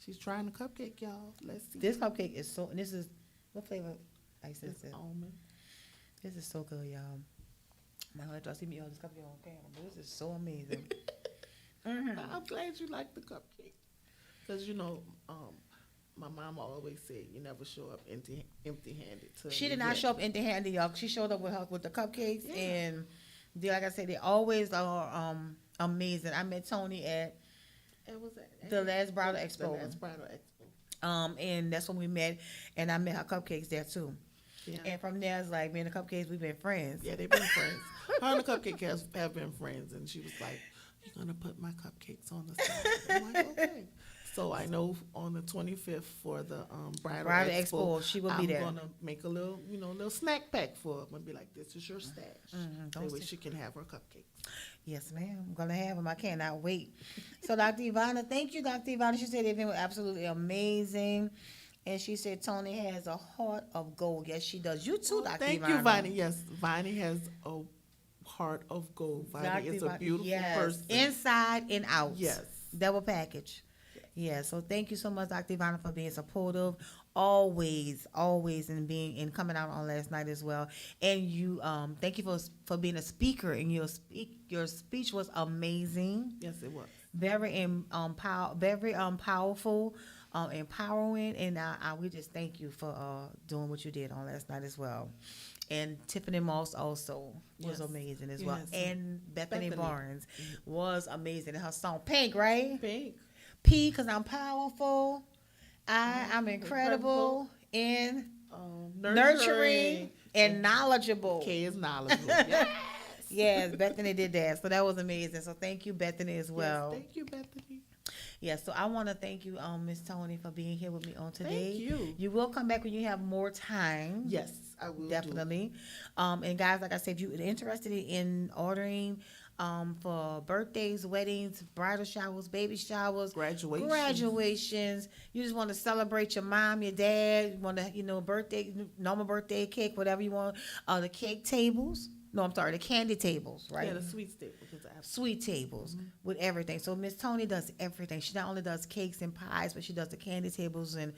Speaker 4: She's trying the cupcake, y'all. Let's see.
Speaker 1: This cupcake is so. And this is what flavor? I said
Speaker 4: It's
Speaker 1: it.
Speaker 4: almond.
Speaker 1: This is so good, y'all. My husband y'all see me on this cupcake on camera, but this is so amazing.
Speaker 4: I'm glad you like the cupcake. Because, my mama always said you never show up empty-handed. To
Speaker 1: She
Speaker 4: an
Speaker 1: did not
Speaker 4: event.
Speaker 1: show up empty-handed, y'all. She showed up with the cupcakes,
Speaker 4: Yeah.
Speaker 1: and like I said, they always are amazing. I met Toni at
Speaker 4: It was at
Speaker 1: the last Bridal
Speaker 4: The
Speaker 1: Expo.
Speaker 4: last bridal expo.
Speaker 1: And that's when we met, and I met her cupcakes there too.
Speaker 4: Yeah.
Speaker 1: And from there, it's like, me and the cupcakes, we've been friends.
Speaker 4: Yeah, they've been friends. Her and the cupcake have been friends, and she was like, "You're gonna put my cupcakes on the side." I'm like, "Okay." So I know on the 25th for the bridal expo,
Speaker 1: she will be there.
Speaker 4: I'm gonna make a little, little snack pack for her. I'm gonna be like, "This is your stash."
Speaker 1: don't
Speaker 4: That way
Speaker 1: say-
Speaker 4: she can have her cupcakes.
Speaker 1: Yes, ma'am. I'm gonna have them. I cannot wait. So, Dr. Ivana, thank you, Dr. Ivana. She said the event was absolutely amazing, and she said Toni has a heart of gold. Yes, she does. You too, Dr.
Speaker 4: Thank
Speaker 1: Ivana.
Speaker 4: you, Viney. Yes, Viney has a heart of gold. Viney
Speaker 1: Dr.
Speaker 4: is a
Speaker 1: Ivana,
Speaker 4: beautiful
Speaker 1: yes.
Speaker 4: person.
Speaker 1: Inside and out.
Speaker 4: Yes.
Speaker 1: Double package. Yeah, so thank you so much, Dr. Ivana, for being supportive, always, and coming out on last night as well. And you, thank you for being a speaker, and your speech was amazing,
Speaker 4: Yes, it was.
Speaker 1: very powerful, empowering, and we just thank you for doing what you did on last night as well. And Tiffany Moss also was
Speaker 4: Yes.
Speaker 1: amazing as well,
Speaker 4: Yes.
Speaker 1: and Bethany
Speaker 4: Bethany.
Speaker 1: Barnes was amazing. And her song Pink, right?
Speaker 4: Pink.
Speaker 1: P, because I'm powerful. I'm incredible and nurturing and knowledgeable.
Speaker 4: K is knowledgeable. Yes.
Speaker 1: Yes, Bethany did that. So that was amazing. So thank you, Bethany, as well.
Speaker 4: Yes, thank you, Bethany.
Speaker 1: Yeah, so I want to thank you, Miss Toni, for being here with me on today.
Speaker 4: Thank you.
Speaker 1: You will come back when you have more time.
Speaker 4: Yes, I will.
Speaker 1: Definitely. And guys, like I said, if you're interested in ordering for birthdays, weddings, bridal showers, baby showers, graduations. You just want to celebrate your mom, your dad. You want to, birthday, normal birthday cake, whatever you want. The cake tables. No, I'm sorry, the candy tables, right?
Speaker 4: Yeah, the sweet steak. Because I have
Speaker 1: Sweet tables with everything. So Miss Toni does everything. She not only does cakes and pies, but she does the candy tables and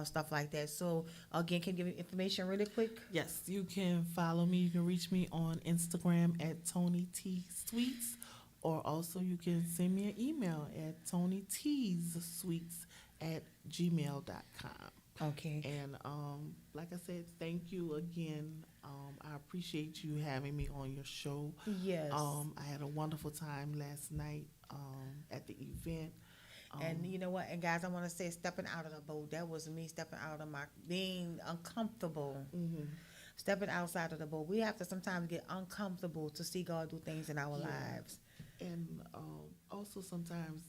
Speaker 1: stuff like that. So again, can you give me information really quick?
Speaker 5: Yes, you can follow me. You can reach me on Instagram at Toni T Sweets, or also you can send me an email at ToniTsSweets@gmail.com.
Speaker 1: Okay.
Speaker 4: And like I said, thank you again. I appreciate you having me on your show.
Speaker 1: Yes.
Speaker 4: I had a wonderful time last night at the event.
Speaker 1: And you know what? And guys, I want to say, stepping out of the boat. That was me stepping out of my being uncomfortable. Stepping outside of the boat. We have to sometimes get uncomfortable to see God do things in our lives.
Speaker 4: And also sometimes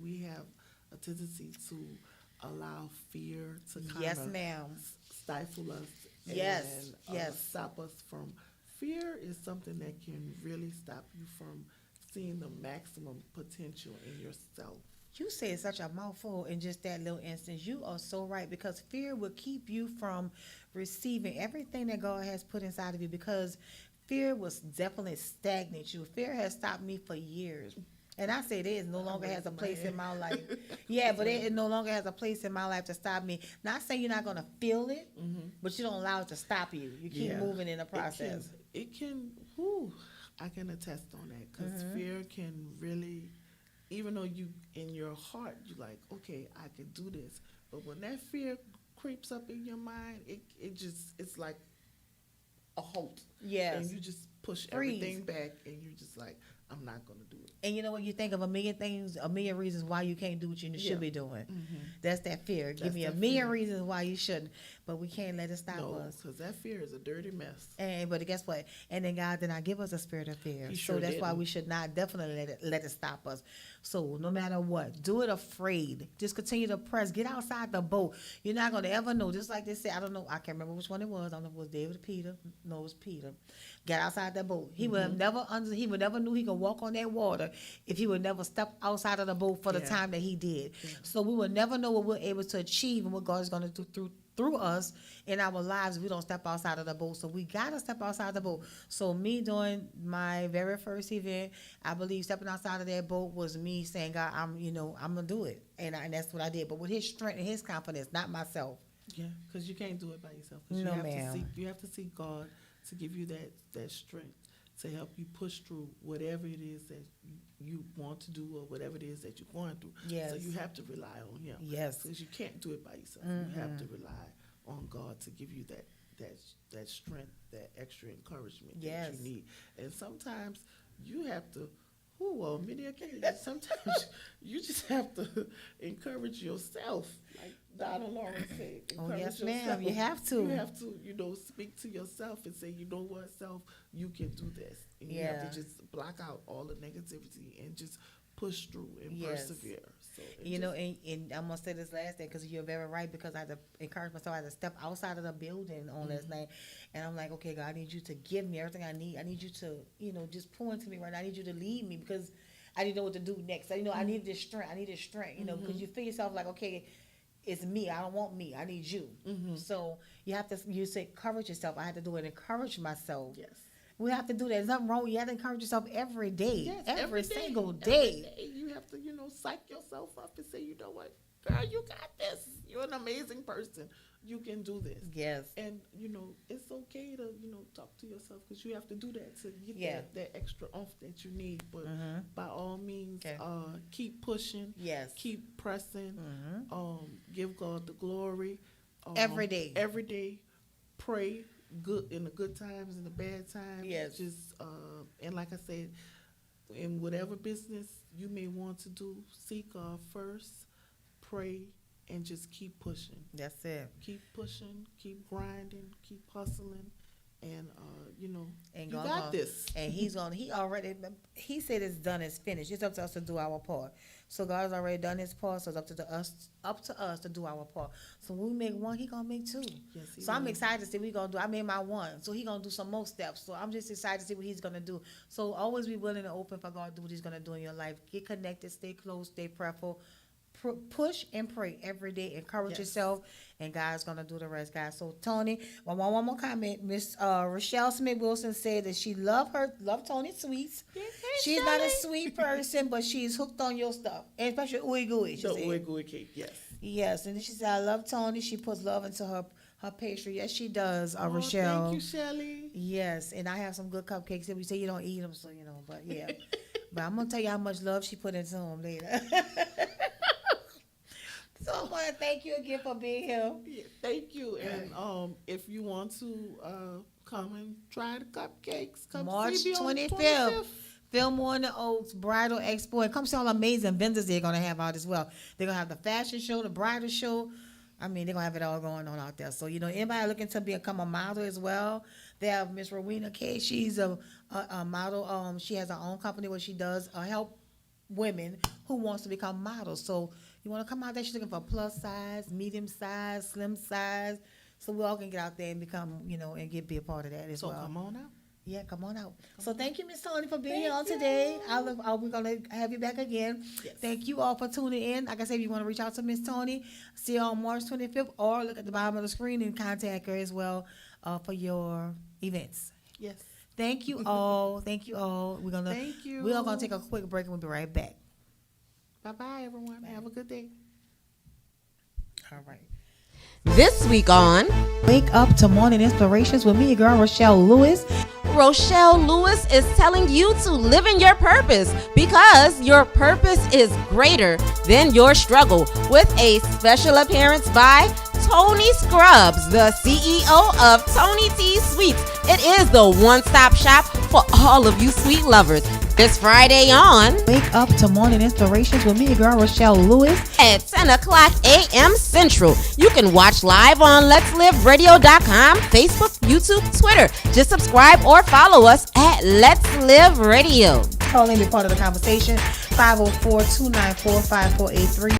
Speaker 4: we have a tendency to allow fear to kind
Speaker 1: Yes,
Speaker 4: of
Speaker 1: ma'am.
Speaker 4: stifle us
Speaker 1: Yes,
Speaker 4: and
Speaker 1: yes.
Speaker 4: stop us from. Fear is something that can really stop you from seeing the maximum potential in yourself.
Speaker 1: You said such a mouthful in just that little instance. You are so right, because fear will keep you from receiving everything that God has put inside of you, because fear was definitely stagnate you. Fear has stopped me for years. And I say it no longer has a place in my life. Yeah, but it no longer has a place in my life to stop me. Not saying you're not going to feel it, but you don't allow it to stop you. You keep
Speaker 4: Yeah.
Speaker 1: moving in the process.
Speaker 4: I can attest on that, because fear can really, even though you, in your heart, you're like, okay, I can do this. But when that fear creeps up in your mind, it's like a halt.
Speaker 1: Yes.
Speaker 4: And you just push
Speaker 1: Freeze.
Speaker 4: everything back, and you're just like, I'm not going to do it.
Speaker 1: And you know what? You think of a million things, a million reasons why you can't do what you should be doing. That's that fear. Give
Speaker 4: That's
Speaker 1: me a
Speaker 4: that
Speaker 1: million
Speaker 4: fear.
Speaker 1: reasons why you shouldn't, but we can't let it stop
Speaker 4: No,
Speaker 1: us.
Speaker 4: because that fear is a dirty mess.
Speaker 1: But guess what? And then God did not give us a spirit of fear.
Speaker 4: He
Speaker 1: So
Speaker 4: sure
Speaker 1: that's why
Speaker 4: didn't.
Speaker 1: we should not definitely let it stop us. So no matter what, do it afraid. Just continue to press. Get outside the boat. You're not going to ever know. Just like they said, I don't know. I can't remember which one it was. I don't know if it was David or Peter. No, it was Peter. Got outside that boat. He would have never he would never knew he could walk on that water if he would never step outside of the boat for the
Speaker 4: Yeah.
Speaker 1: time that he did. So we will never know what we're able to achieve and what God is going to do through us in our lives if we don't step outside of the boat. So we got to step outside the boat. So me doing my very first event, I believe stepping outside of that boat was me saying, God, I'm going to do it. And that's what I did. But with his strength and his confidence, not myself.
Speaker 4: Yeah, because you can't do it by yourself. 'Cause
Speaker 1: No,
Speaker 4: you have
Speaker 1: ma'am.
Speaker 4: You have to seek God to give you that strength to help you push through whatever it is that you want to do, or whatever it is that you're going through.
Speaker 1: Yes.
Speaker 4: So you have to rely on Him.
Speaker 1: Yes.
Speaker 4: Because you can't do it by yourself. You have to rely on God to give you that strength, that extra encouragement
Speaker 1: Yes.
Speaker 4: that you need. And sometimes you have to. Many occasions, sometimes you just have to encourage yourself, like Donna Lawrence said.
Speaker 1: Oh,
Speaker 4: Encourage
Speaker 1: yes, ma'am.
Speaker 4: yourself.
Speaker 1: You have to.
Speaker 4: You have to, speak to yourself and say, you know what, self, you can do this. And you have
Speaker 1: Yeah.
Speaker 4: to just block out all the negativity and just push through and
Speaker 1: Yes.
Speaker 4: persevere. So
Speaker 1: And I'm gonna say this last thing because you're very right, because I had to encourage myself. I had to step outside of the building on last night, and I'm like, okay, God, I need you to give me everything I need. I need you to, just pour into me right now. I need you to lead me, because I didn't know what to do next. I need this strength. I need this strength. Because you feel yourself like, okay, it's me. I don't want me. I need you. So you have to. You say, encourage yourself. I had to do it. Encourage myself.
Speaker 4: yes.
Speaker 1: We have to do that. There's nothing wrong. You have to encourage yourself every day.
Speaker 4: Yes,
Speaker 1: every
Speaker 4: day,
Speaker 1: single
Speaker 4: every
Speaker 1: day.
Speaker 4: You have to, psych yourself up and say, you know what, girl, you got this. You're an amazing person. You can do this.
Speaker 1: Yes.
Speaker 4: And, it's okay to, talk to yourself because you have to do that to get
Speaker 1: Yeah.
Speaker 4: that extra oomph that you need. But by all means,
Speaker 1: Okay.
Speaker 4: Keep pushing.
Speaker 1: Yes.
Speaker 4: Keep pressing. Give God the glory.
Speaker 1: Every day.
Speaker 4: Every day. Pray good in the good times and the bad times.
Speaker 1: Yes.
Speaker 4: Just, and like I said, in whatever business you may want to do, seek God first, pray, and just keep pushing.
Speaker 1: That's it.
Speaker 4: Keep pushing, keep grinding, keep hustling, and
Speaker 1: And
Speaker 4: you
Speaker 1: God
Speaker 4: got
Speaker 1: gonna-
Speaker 4: this.
Speaker 1: And he said it's done, it's finished. It's up to us to do our part. So God has already done his part, so it's up to us to do our part. So when we make one, he gonna make two.
Speaker 4: Yes, he
Speaker 1: So I'm
Speaker 4: will.
Speaker 1: excited to see what he gonna do. I made my one, so he gonna do some more steps. So I'm just excited to see what he's gonna do. So always be willing and open for God to do what he's gonna do in your life. Get connected, stay close, stay prayerful. Push and pray every day. Encourage
Speaker 4: Yes.
Speaker 1: yourself, and God's gonna do the rest, guys. So Toni, one more comment. Miss Rochelle Smith Wilson said that she love Toni sweets. She's not a sweet person, but she's hooked on your stuff, and especially ooey gooey. She
Speaker 4: The
Speaker 1: said.
Speaker 4: Uegui cake, yes.
Speaker 1: Yes, and then she said, "I love Toni. She puts love into her pastry. Yes, she does,
Speaker 4: Oh,
Speaker 1: Rochelle.
Speaker 4: thank you, Shelly.
Speaker 1: Yes, and I have some good cupcakes. And we say you don't eat them, so but yeah. But I'm gonna tell you how much love she put into them later. So I want to thank you again for being here.
Speaker 4: Yeah, thank you. And if you want to come and try the cupcakes, come
Speaker 1: March
Speaker 4: see me on the
Speaker 1: 25th. Fillmore and the Oaks Bridal Expo, and come see all the amazing vendors they're gonna have out as well. They're gonna have the fashion show, the bridal show. I mean, they're gonna have it all going on out there. So anybody looking to become a model as well, they have Miss Rowena K. She's a model. She has her own company where she does help women who wants to become models. So you want to come out there? She's looking for plus size, medium size, slim size. So we all can get out there and become, and be a part of that as
Speaker 4: So
Speaker 1: well.
Speaker 4: come on out.
Speaker 1: Yeah, come on out. So thank you, Miss Toni, for being here on today. We're gonna have you back again.
Speaker 4: Yes.
Speaker 1: Thank you all for tuning in. Like I said, if you want to reach out to Miss Toni, see her on March 25th, or look at the bottom of the screen and contact her as well for your events.
Speaker 4: Yes.
Speaker 1: Thank you all. Thank you all.
Speaker 4: Thank you.
Speaker 1: We're all gonna take a quick break and we'll be right back.
Speaker 4: Bye-bye, everyone. Have a good day.
Speaker 1: All right.
Speaker 2: This week on
Speaker 1: Wake up to morning inspirations with me, your girl Rochelle Lewis.
Speaker 2: Rochelle Lewis is telling you to live in your purpose because your purpose is greater than your struggle, with a special appearance by Toni Scrubs, the CEO of Toni T Sweets. It is the one-stop shop for all of you sweet lovers. This Friday on
Speaker 1: Wake up to morning inspirations with me, your girl Rochelle Lewis.
Speaker 2: at 10 o'clock a.m. Central. You can watch live on Let'sLiveRadio.com, Facebook, YouTube, Twitter. Just subscribe or follow us at Let's Live Radio.
Speaker 1: Call in, be part of the conversation. 504-294-5483.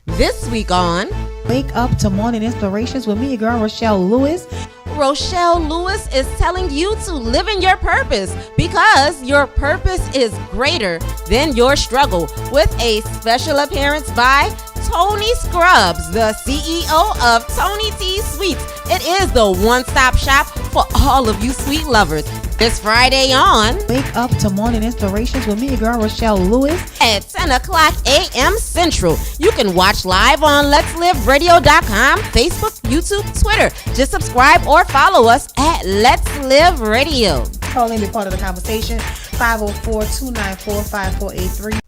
Speaker 2: This week on
Speaker 1: Wake up to morning inspirations with me, your girl Rochelle Lewis.
Speaker 2: Rochelle Lewis is telling you to live in your purpose because your purpose is greater than your struggle, with a special appearance by Toni Scrubs, the CEO of Toni T Sweets. It is the one-stop shop for all of you sweet lovers. This Friday on
Speaker 1: Wake up to morning inspirations with me, your girl Rochelle Lewis.
Speaker 2: at 10 o'clock a.m. Central. You can watch live on Let'sLiveRadio.com, Facebook, YouTube, Twitter. Just subscribe or follow us at Let's Live Radio.
Speaker 1: Call in, be part of the conversation. 504-294-5483.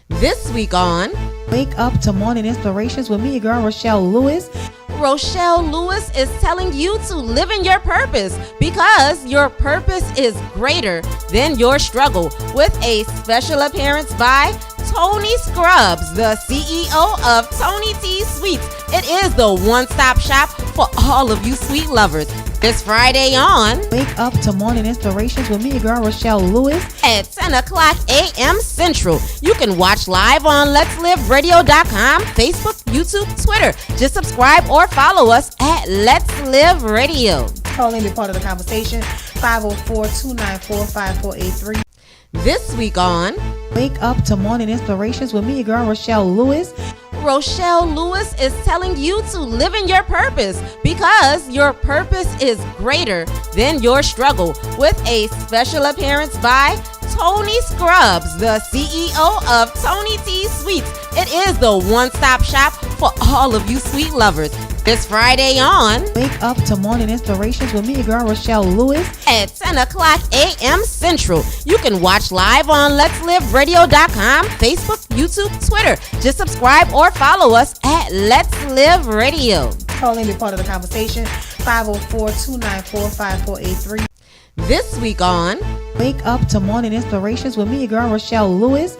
Speaker 2: This week on
Speaker 1: Wake up to morning inspirations with me, your girl Rochelle Lewis.
Speaker 2: Rochelle Lewis is telling you to live in your purpose because your purpose is greater than your struggle, with a special appearance by Toni Scrubs, the CEO of Toni T Sweets. It is the one-stop shop for all of you sweet lovers. This Friday on
Speaker 1: Wake Up to Morning Inspirations with me, your girl, Rochelle Lewis.
Speaker 2: at 10 o'clock a.m. Central. You can watch live on Let'sLiveRadio.com, Facebook, YouTube, Twitter. Just subscribe or follow us at Let's Live Radio.
Speaker 1: Call in, be part of the conversation. 504-294-5483.
Speaker 2: This week on
Speaker 1: Wake Up to Morning Inspirations with me, your girl, Rochelle Lewis.
Speaker 2: Rochelle Lewis is telling you to live in your purpose because your purpose is greater than your struggle, with a special appearance by Toni Scrubs, the CEO of Toni T Sweets. It is the one-stop shop for all of you sweet lovers. This Friday on
Speaker 1: Wake Up to Morning Inspirations with me, your girl, Rochelle Lewis.
Speaker 2: at 10 o'clock a.m. Central. You can watch live on Let'sLiveRadio.com, Facebook, YouTube, Twitter. Just subscribe or follow us at Let's Live Radio.
Speaker 1: Call in, be part of the conversation. 504-294-5483.
Speaker 2: This week on
Speaker 1: Wake Up to Morning Inspirations with me, your girl, Rochelle Lewis.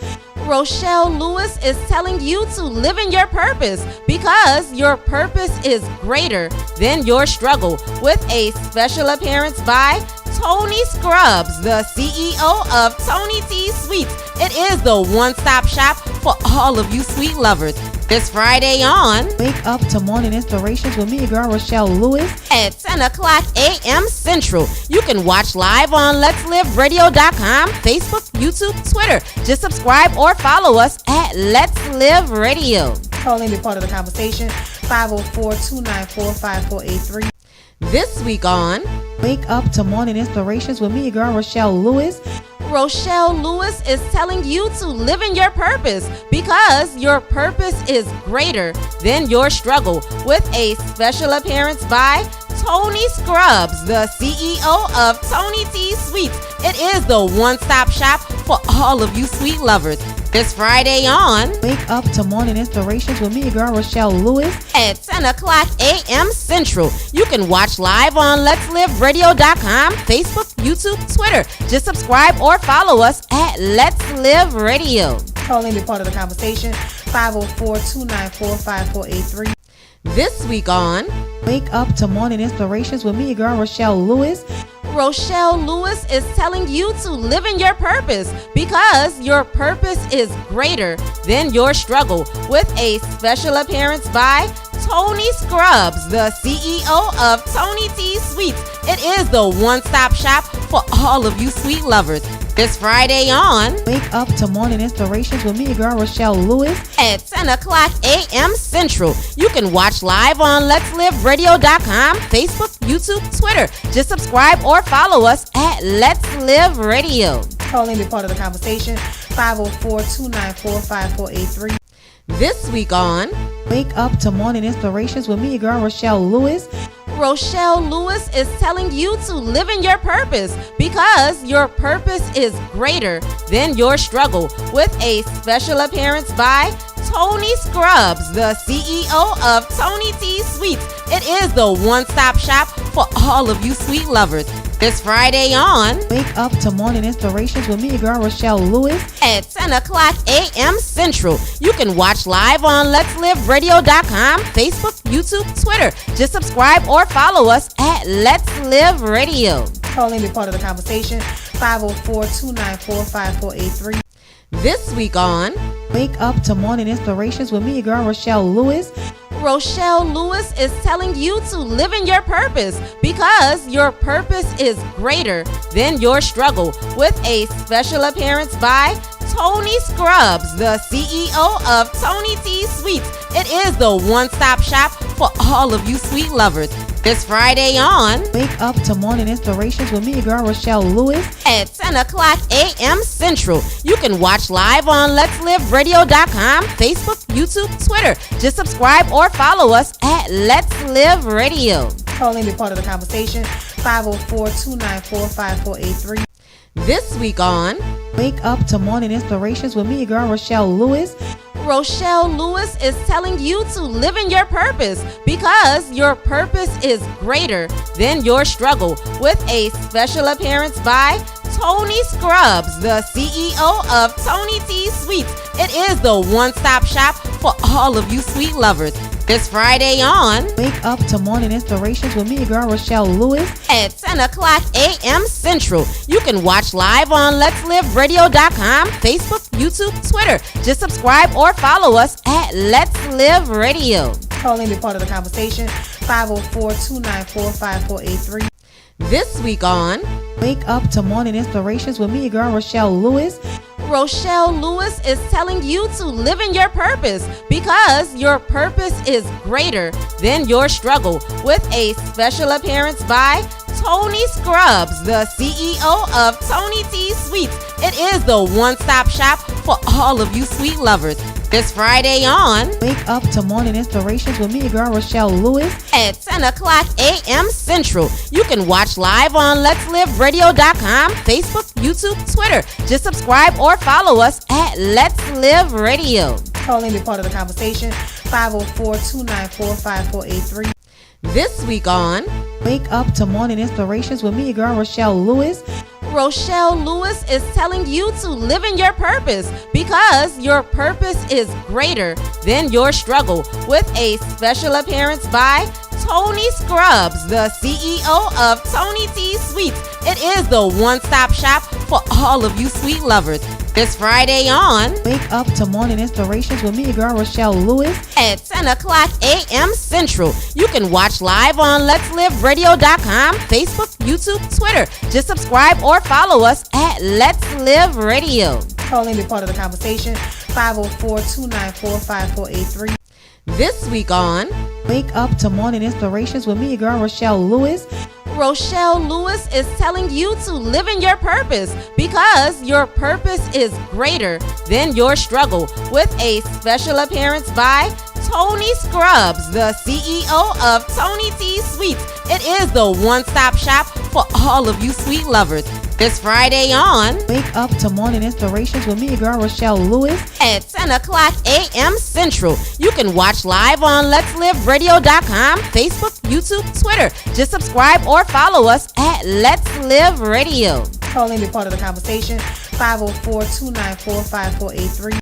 Speaker 2: Rochelle Lewis is telling you to live in your purpose because your purpose is greater than your struggle, with a special appearance by Toni Scrubs, the CEO of Toni T Sweets. It is the one-stop shop for all of you sweet lovers. This Friday on
Speaker 1: Wake Up to Morning Inspirations with me, your girl, Rochelle Lewis.
Speaker 2: at 10 o'clock a.m. Central. You can watch live on Let'sLiveRadio.com, Facebook, YouTube, Twitter. Just subscribe or follow us at Let's Live Radio.
Speaker 1: Call in, be part of the conversation. 504-294-5483.
Speaker 2: This week on
Speaker 1: Wake Up to Morning Inspirations with me, your girl, Rochelle Lewis.
Speaker 2: Rochelle Lewis is telling you to live in your purpose because your purpose is greater than your struggle, with a special appearance by Toni Scrubs, the CEO of Toni T Sweets. It is the one-stop shop for all of you sweet lovers. This Friday on
Speaker 1: Wake Up to Morning Inspirations with me, your girl, Rochelle Lewis.
Speaker 2: at 10 o'clock a.m. Central. You can watch live on Let'sLiveRadio.com, Facebook, YouTube, Twitter. Just subscribe or follow us at Let's Live Radio.
Speaker 1: Call in, be part of the conversation. 504-294-5483.
Speaker 2: This week on
Speaker 1: Wake Up to Morning Inspirations with me, your girl, Rochelle Lewis.
Speaker 2: Rochelle Lewis is telling you to live in your purpose because your purpose is greater than your struggle, with a special appearance by Toni Scrubs, the CEO of Toni T Sweets. It is the one-stop shop for all of you sweet lovers. This Friday on
Speaker 1: Wake Up to Morning Inspirations with me, your girl, Rochelle Lewis.
Speaker 2: at 10 o'clock a.m. Central. You can watch live on Let'sLiveRadio.com, Facebook, YouTube, Twitter. Just subscribe or follow us at Let's Live Radio.
Speaker 1: Call in, be part of the conversation. 504-294-5483.
Speaker 2: This week on
Speaker 1: Wake Up to Morning Inspirations with me, your girl, Rochelle Lewis.
Speaker 2: Rochelle Lewis is telling you to live in your purpose because your purpose is greater than your struggle, with a special appearance by Toni Scrubs, the CEO of Toni T Sweets. It is the one-stop shop for all of you sweet lovers. This Friday on
Speaker 1: Wake Up to Morning Inspirations with me, your girl, Rochelle Lewis.
Speaker 2: at 10 o'clock a.m. Central. You can watch live on Let'sLiveRadio.com, Facebook, YouTube, Twitter. Just subscribe or follow us at Let's Live Radio.
Speaker 1: Call in, be part of the conversation. 504-294-5483.
Speaker 2: This week on
Speaker 1: Wake Up to Morning Inspirations with me, your girl, Rochelle Lewis.
Speaker 2: Rochelle Lewis is telling you to live in your purpose because your purpose is greater than your struggle, with a special appearance by Toni Scrubs, the CEO of Toni T Sweets. It is the one-stop shop for all of you sweet lovers. This Friday on
Speaker 1: Wake Up to Morning Inspirations with me, your girl, Rochelle Lewis.
Speaker 2: at 10 o'clock a.m. Central. You can watch live on Let'sLiveRadio.com, Facebook, YouTube, Twitter. Just subscribe or follow us at Let's Live Radio.
Speaker 1: Call in, be part of the conversation. 504-294-5483.
Speaker 2: This week on
Speaker 1: Wake Up to Morning Inspirations with me, your girl, Rochelle Lewis.
Speaker 2: Rochelle Lewis is telling you to live in your purpose because your purpose is greater than your struggle, with a special appearance by Toni Scrubs, the CEO of Toni T Sweets. It is the one-stop shop for all of you sweet lovers. This Friday on
Speaker 1: Wake Up to Morning Inspirations with me, your girl Rochelle Lewis.
Speaker 2: at 10 o'clock a.m. Central. You can watch live on Let'sLiveRadio.com, Facebook, YouTube, Twitter. Just subscribe or follow us at Let's Live Radio.
Speaker 1: Call in, be part of the conversation. 504-294-5483.
Speaker 2: This week on
Speaker 1: Wake Up to Morning Inspirations with me, your girl Rochelle Lewis.
Speaker 2: Rochelle Lewis is telling you to live in your purpose because your purpose is greater than your struggle, with a special appearance by Toni Scrubs, the CEO of Toni T Sweets. It is the one-stop shop for all of you sweet lovers. This Friday on
Speaker 1: Wake Up to Morning Inspirations with me, your girl Rochelle Lewis.
Speaker 2: at 10 o'clock a.m. Central. You can watch live on Let'sLiveRadio.com, Facebook, YouTube, Twitter. Just subscribe or follow us at Let's Live Radio.
Speaker 1: Call in, be part of the conversation. 504-294-5483.
Speaker 2: This week on
Speaker 1: Wake Up to Morning Inspirations with me, your girl Rochelle Lewis.
Speaker 2: Rochelle Lewis is telling you to live in your purpose because your purpose is greater than your struggle, with a special appearance by Toni Scrubs, the CEO of Toni T Sweets. It is the one-stop shop for all of you sweet lovers. This Friday on
Speaker 1: Wake Up to Morning Inspirations with me, your girl Rochelle Lewis.
Speaker 2: at 10 o'clock a.m. Central. You can watch live on Let'sLiveRadio.com, Facebook, YouTube, Twitter. Just subscribe or follow us at Let's Live Radio.
Speaker 1: Call in, be part of the conversation. 504-294-5483.
Speaker 2: This week on
Speaker 1: Wake Up to Morning Inspirations with me, your girl Rochelle Lewis.
Speaker 2: Rochelle Lewis is telling you to live in your purpose because your purpose is greater than your struggle, with a special appearance by Toni Scrubs, the CEO of Toni T Sweets. It is the one-stop shop for all of you sweet lovers. This Friday on
Speaker 1: Wake Up to Morning Inspirations with me, your girl Rochelle Lewis.
Speaker 2: at 10 o'clock a.m. Central. You can watch live on Let'sLiveRadio.com, Facebook, YouTube, Twitter. Just subscribe or follow us at Let's Live Radio.
Speaker 1: Call in, be part of the conversation. 504-294-5483.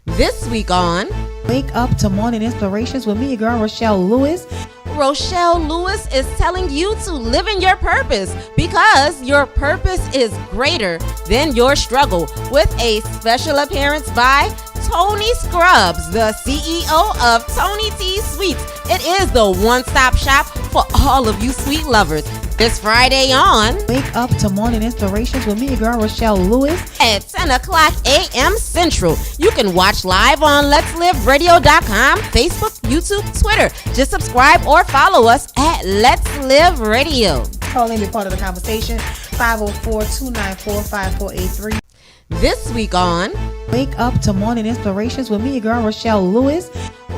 Speaker 2: This week on
Speaker 1: Wake Up to Morning Inspirations with me, your girl Rochelle Lewis.
Speaker 2: Rochelle Lewis is telling you to live in your purpose because your purpose is greater than your struggle, with a special appearance by Toni Scrubs, the CEO of Toni T Sweets. It is the one-stop shop for all of you sweet lovers. This Friday on
Speaker 1: Wake Up to Morning Inspirations with me, your girl Rochelle Lewis.
Speaker 2: at 10 o'clock a.m. Central. You can watch live on Let'sLiveRadio.com, Facebook, YouTube, Twitter. Just subscribe or follow us at Let's Live Radio.
Speaker 1: Call in, be part of the conversation. 504-294-5483.
Speaker 2: This week on
Speaker 1: Wake Up to Morning Inspirations with me, your girl Rochelle Lewis.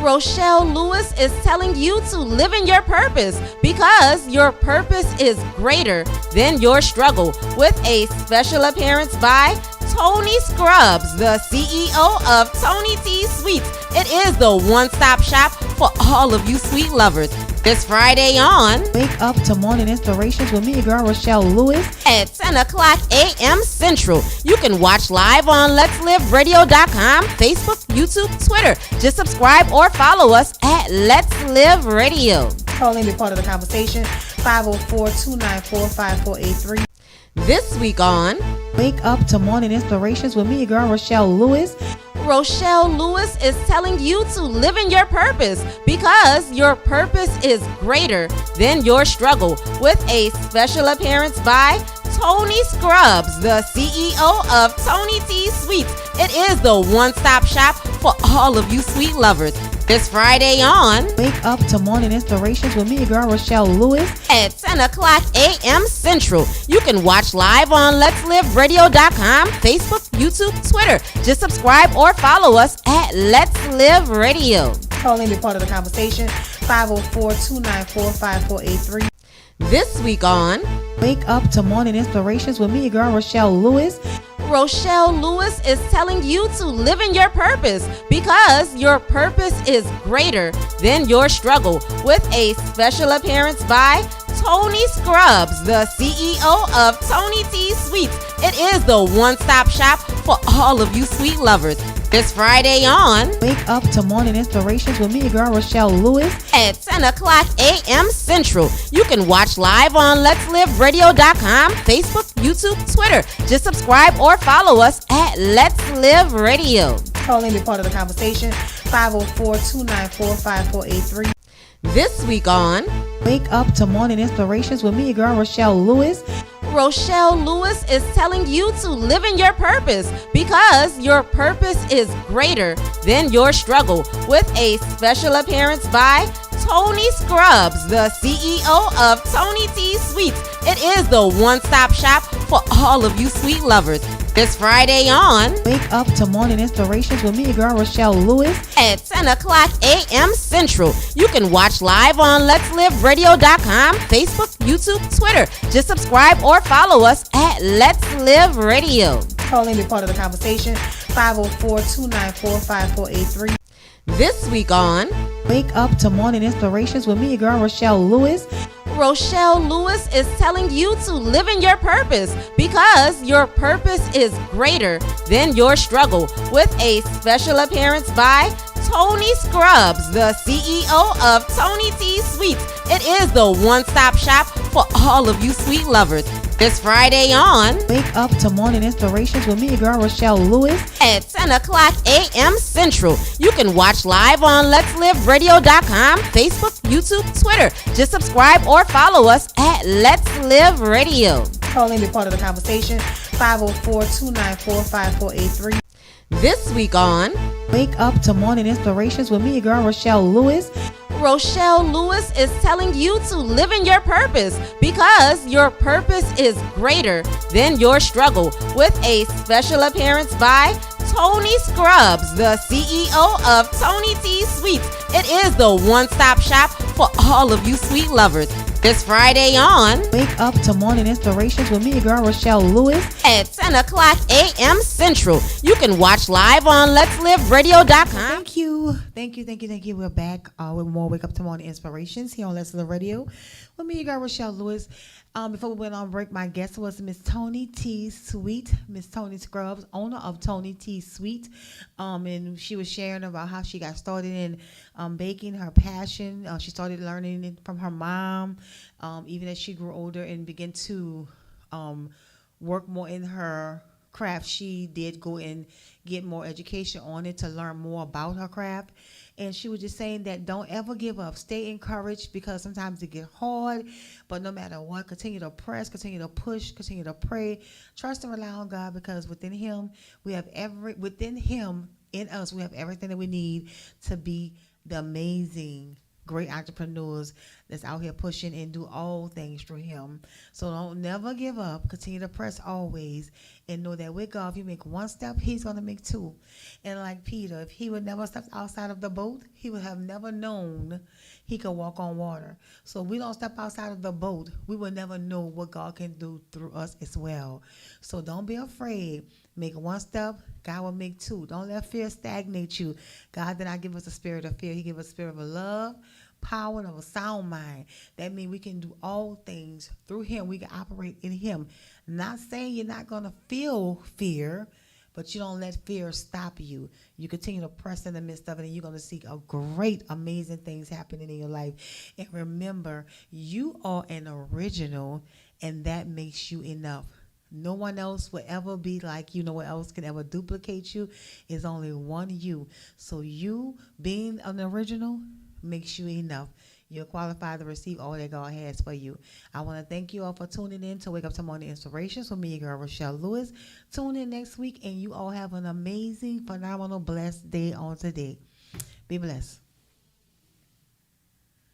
Speaker 2: Rochelle Lewis is telling you to live in your purpose because your purpose is greater than your struggle, with a special appearance by Toni Scrubs, the CEO of Toni T Sweets. It is the one-stop shop for all of you sweet lovers. This Friday on
Speaker 1: Wake Up to Morning Inspirations with me, your girl Rochelle Lewis.
Speaker 2: at 10 o'clock a.m. Central. You can watch live on Let'sLiveRadio.com, Facebook, YouTube, Twitter. Just subscribe or follow us at Let's Live Radio.
Speaker 1: Call in, be part of the conversation. 504-294-5483.
Speaker 2: This week on
Speaker 1: Wake Up to Morning Inspirations with me, your girl Rochelle Lewis.
Speaker 2: Rochelle Lewis is telling you to live in your purpose because your purpose is greater than your struggle, with a special appearance by Toni Scrubs, the CEO of Toni T Sweets. It is the one-stop shop for all of you sweet lovers. This Friday on
Speaker 1: Wake Up to Morning Inspirations with me, your girl Rochelle Lewis.
Speaker 2: at 10 o'clock a.m. Central. You can watch live on Let'sLiveRadio.com, Facebook, YouTube, Twitter. Just subscribe or follow us at Let's Live Radio.
Speaker 1: Call in, be part of the conversation. 504-294-5483.
Speaker 2: This week on
Speaker 1: Wake Up to Morning Inspirations with me, your girl Rochelle Lewis.
Speaker 2: Rochelle Lewis is telling you to live in your purpose because your purpose is greater than your struggle, with a special appearance by Toni Scrubs, the CEO of Toni T Sweets. It is the one-stop shop for all of you sweet lovers. This Friday on
Speaker 1: Wake Up to Morning Inspirations with me, your girl, Rochelle Lewis.
Speaker 2: at 10 o'clock a.m. Central. You can watch live on Let'sLiveRadio.com, Facebook, YouTube, Twitter. Just subscribe or follow us at Let's Live Radio.
Speaker 1: Call in, be part of the conversation. 504-294-5483.
Speaker 2: This week on
Speaker 1: Wake Up to Morning Inspirations with me, your girl, Rochelle Lewis.
Speaker 2: Rochelle Lewis is telling you to live in your purpose because your purpose is greater than your struggle, with a special appearance by Toni Scrubs, the CEO of Toni T Sweets. It is the one-stop shop for all of you sweet lovers. This Friday on
Speaker 1: Wake Up to Morning Inspirations with me, your girl, Rochelle Lewis.
Speaker 2: at 10 o'clock a.m. Central. You can watch live on Let'sLiveRadio.com, Facebook, YouTube, Twitter. Just subscribe or follow us at Let's Live Radio.
Speaker 1: Call in, be part of the conversation. 504-294-5483.
Speaker 2: This week on
Speaker 1: Wake Up to Morning Inspirations with me, your girl, Rochelle Lewis.
Speaker 2: Rochelle Lewis is telling you to live in your purpose because your purpose is greater than your struggle, with a special appearance by Toni Scrubs, the CEO of Toni T Sweets. It is the one-stop shop for all of you sweet lovers. This Friday on
Speaker 1: Wake Up to Morning Inspirations with me, your girl, Rochelle Lewis.
Speaker 2: at 10 o'clock a.m. Central. You can watch live on Let'sLiveRadio.com, Facebook, YouTube, Twitter. Just subscribe or follow us at Let's Live Radio.
Speaker 1: Call in, be part of the conversation. 504-294-5483.
Speaker 2: This week on
Speaker 1: Wake Up to Morning Inspirations with me, your girl, Rochelle Lewis.
Speaker 2: Rochelle Lewis is telling you to live in your purpose because your purpose is greater than your struggle, with a special appearance by Toni Scrubs, the CEO of Toni T Sweets. It is the one-stop shop for all of you sweet lovers. This Friday on
Speaker 1: Wake Up to Morning Inspirations with me, your girl, Rochelle Lewis.
Speaker 2: at 10 o'clock a.m. Central. You can watch live on Let'sLiveRadio.com.
Speaker 1: Thank you. Thank you. We're back with more Wake Up to Morning Inspirations here on Let's Live Radio with me, your girl, Rochelle Lewis. Before we went on break, my guest was Miss Toni T Sweet, Miss Toni Scrubs, owner of Toni T Sweet. And she was sharing about how she got started in baking, her passion. She started learning it from her mom, even as she grew older and began to work more in her craft. She did go and get more education on it to learn more about her craft. And she was just saying that don't ever give up. Stay encouraged, because sometimes it get hard, but no matter what, continue to press, continue to push, continue to pray, trust and rely on God, because within Him we have in us we have everything that we need to be the amazing, great entrepreneurs that's out here pushing and do all things through Him. So don't never give up. Continue to press always, and know that with God, if you make one step, He's going to make two. And like Peter, if he would never step outside of the boat, he would have never known he could walk on water. So if we don't step outside of the boat, we will never know what God can do through us as well. So don't be afraid. Make one step, God will make two. Don't let fear stagnate you. God did not give us a spirit of fear. He gave us a spirit of love, power, and of a sound mind. That means we can do all things through Him. We can operate in Him. Not saying you're not going to feel fear, but you don't let fear stop you. You continue to press in the midst of it, and you're going to see a great, amazing things happening in your life. And remember, you are an original, and that makes you enough. No one else will ever be like you. No one else can ever duplicate you. It's only one you. So you being an original makes you enough. You're qualified to receive all that God has for you. I want to thank you all for tuning in to Wake Up to Morning Inspirations with me, your girl, Rochelle Lewis. Tune in next week, and you all have an amazing, phenomenal, blessed day on today. Be blessed.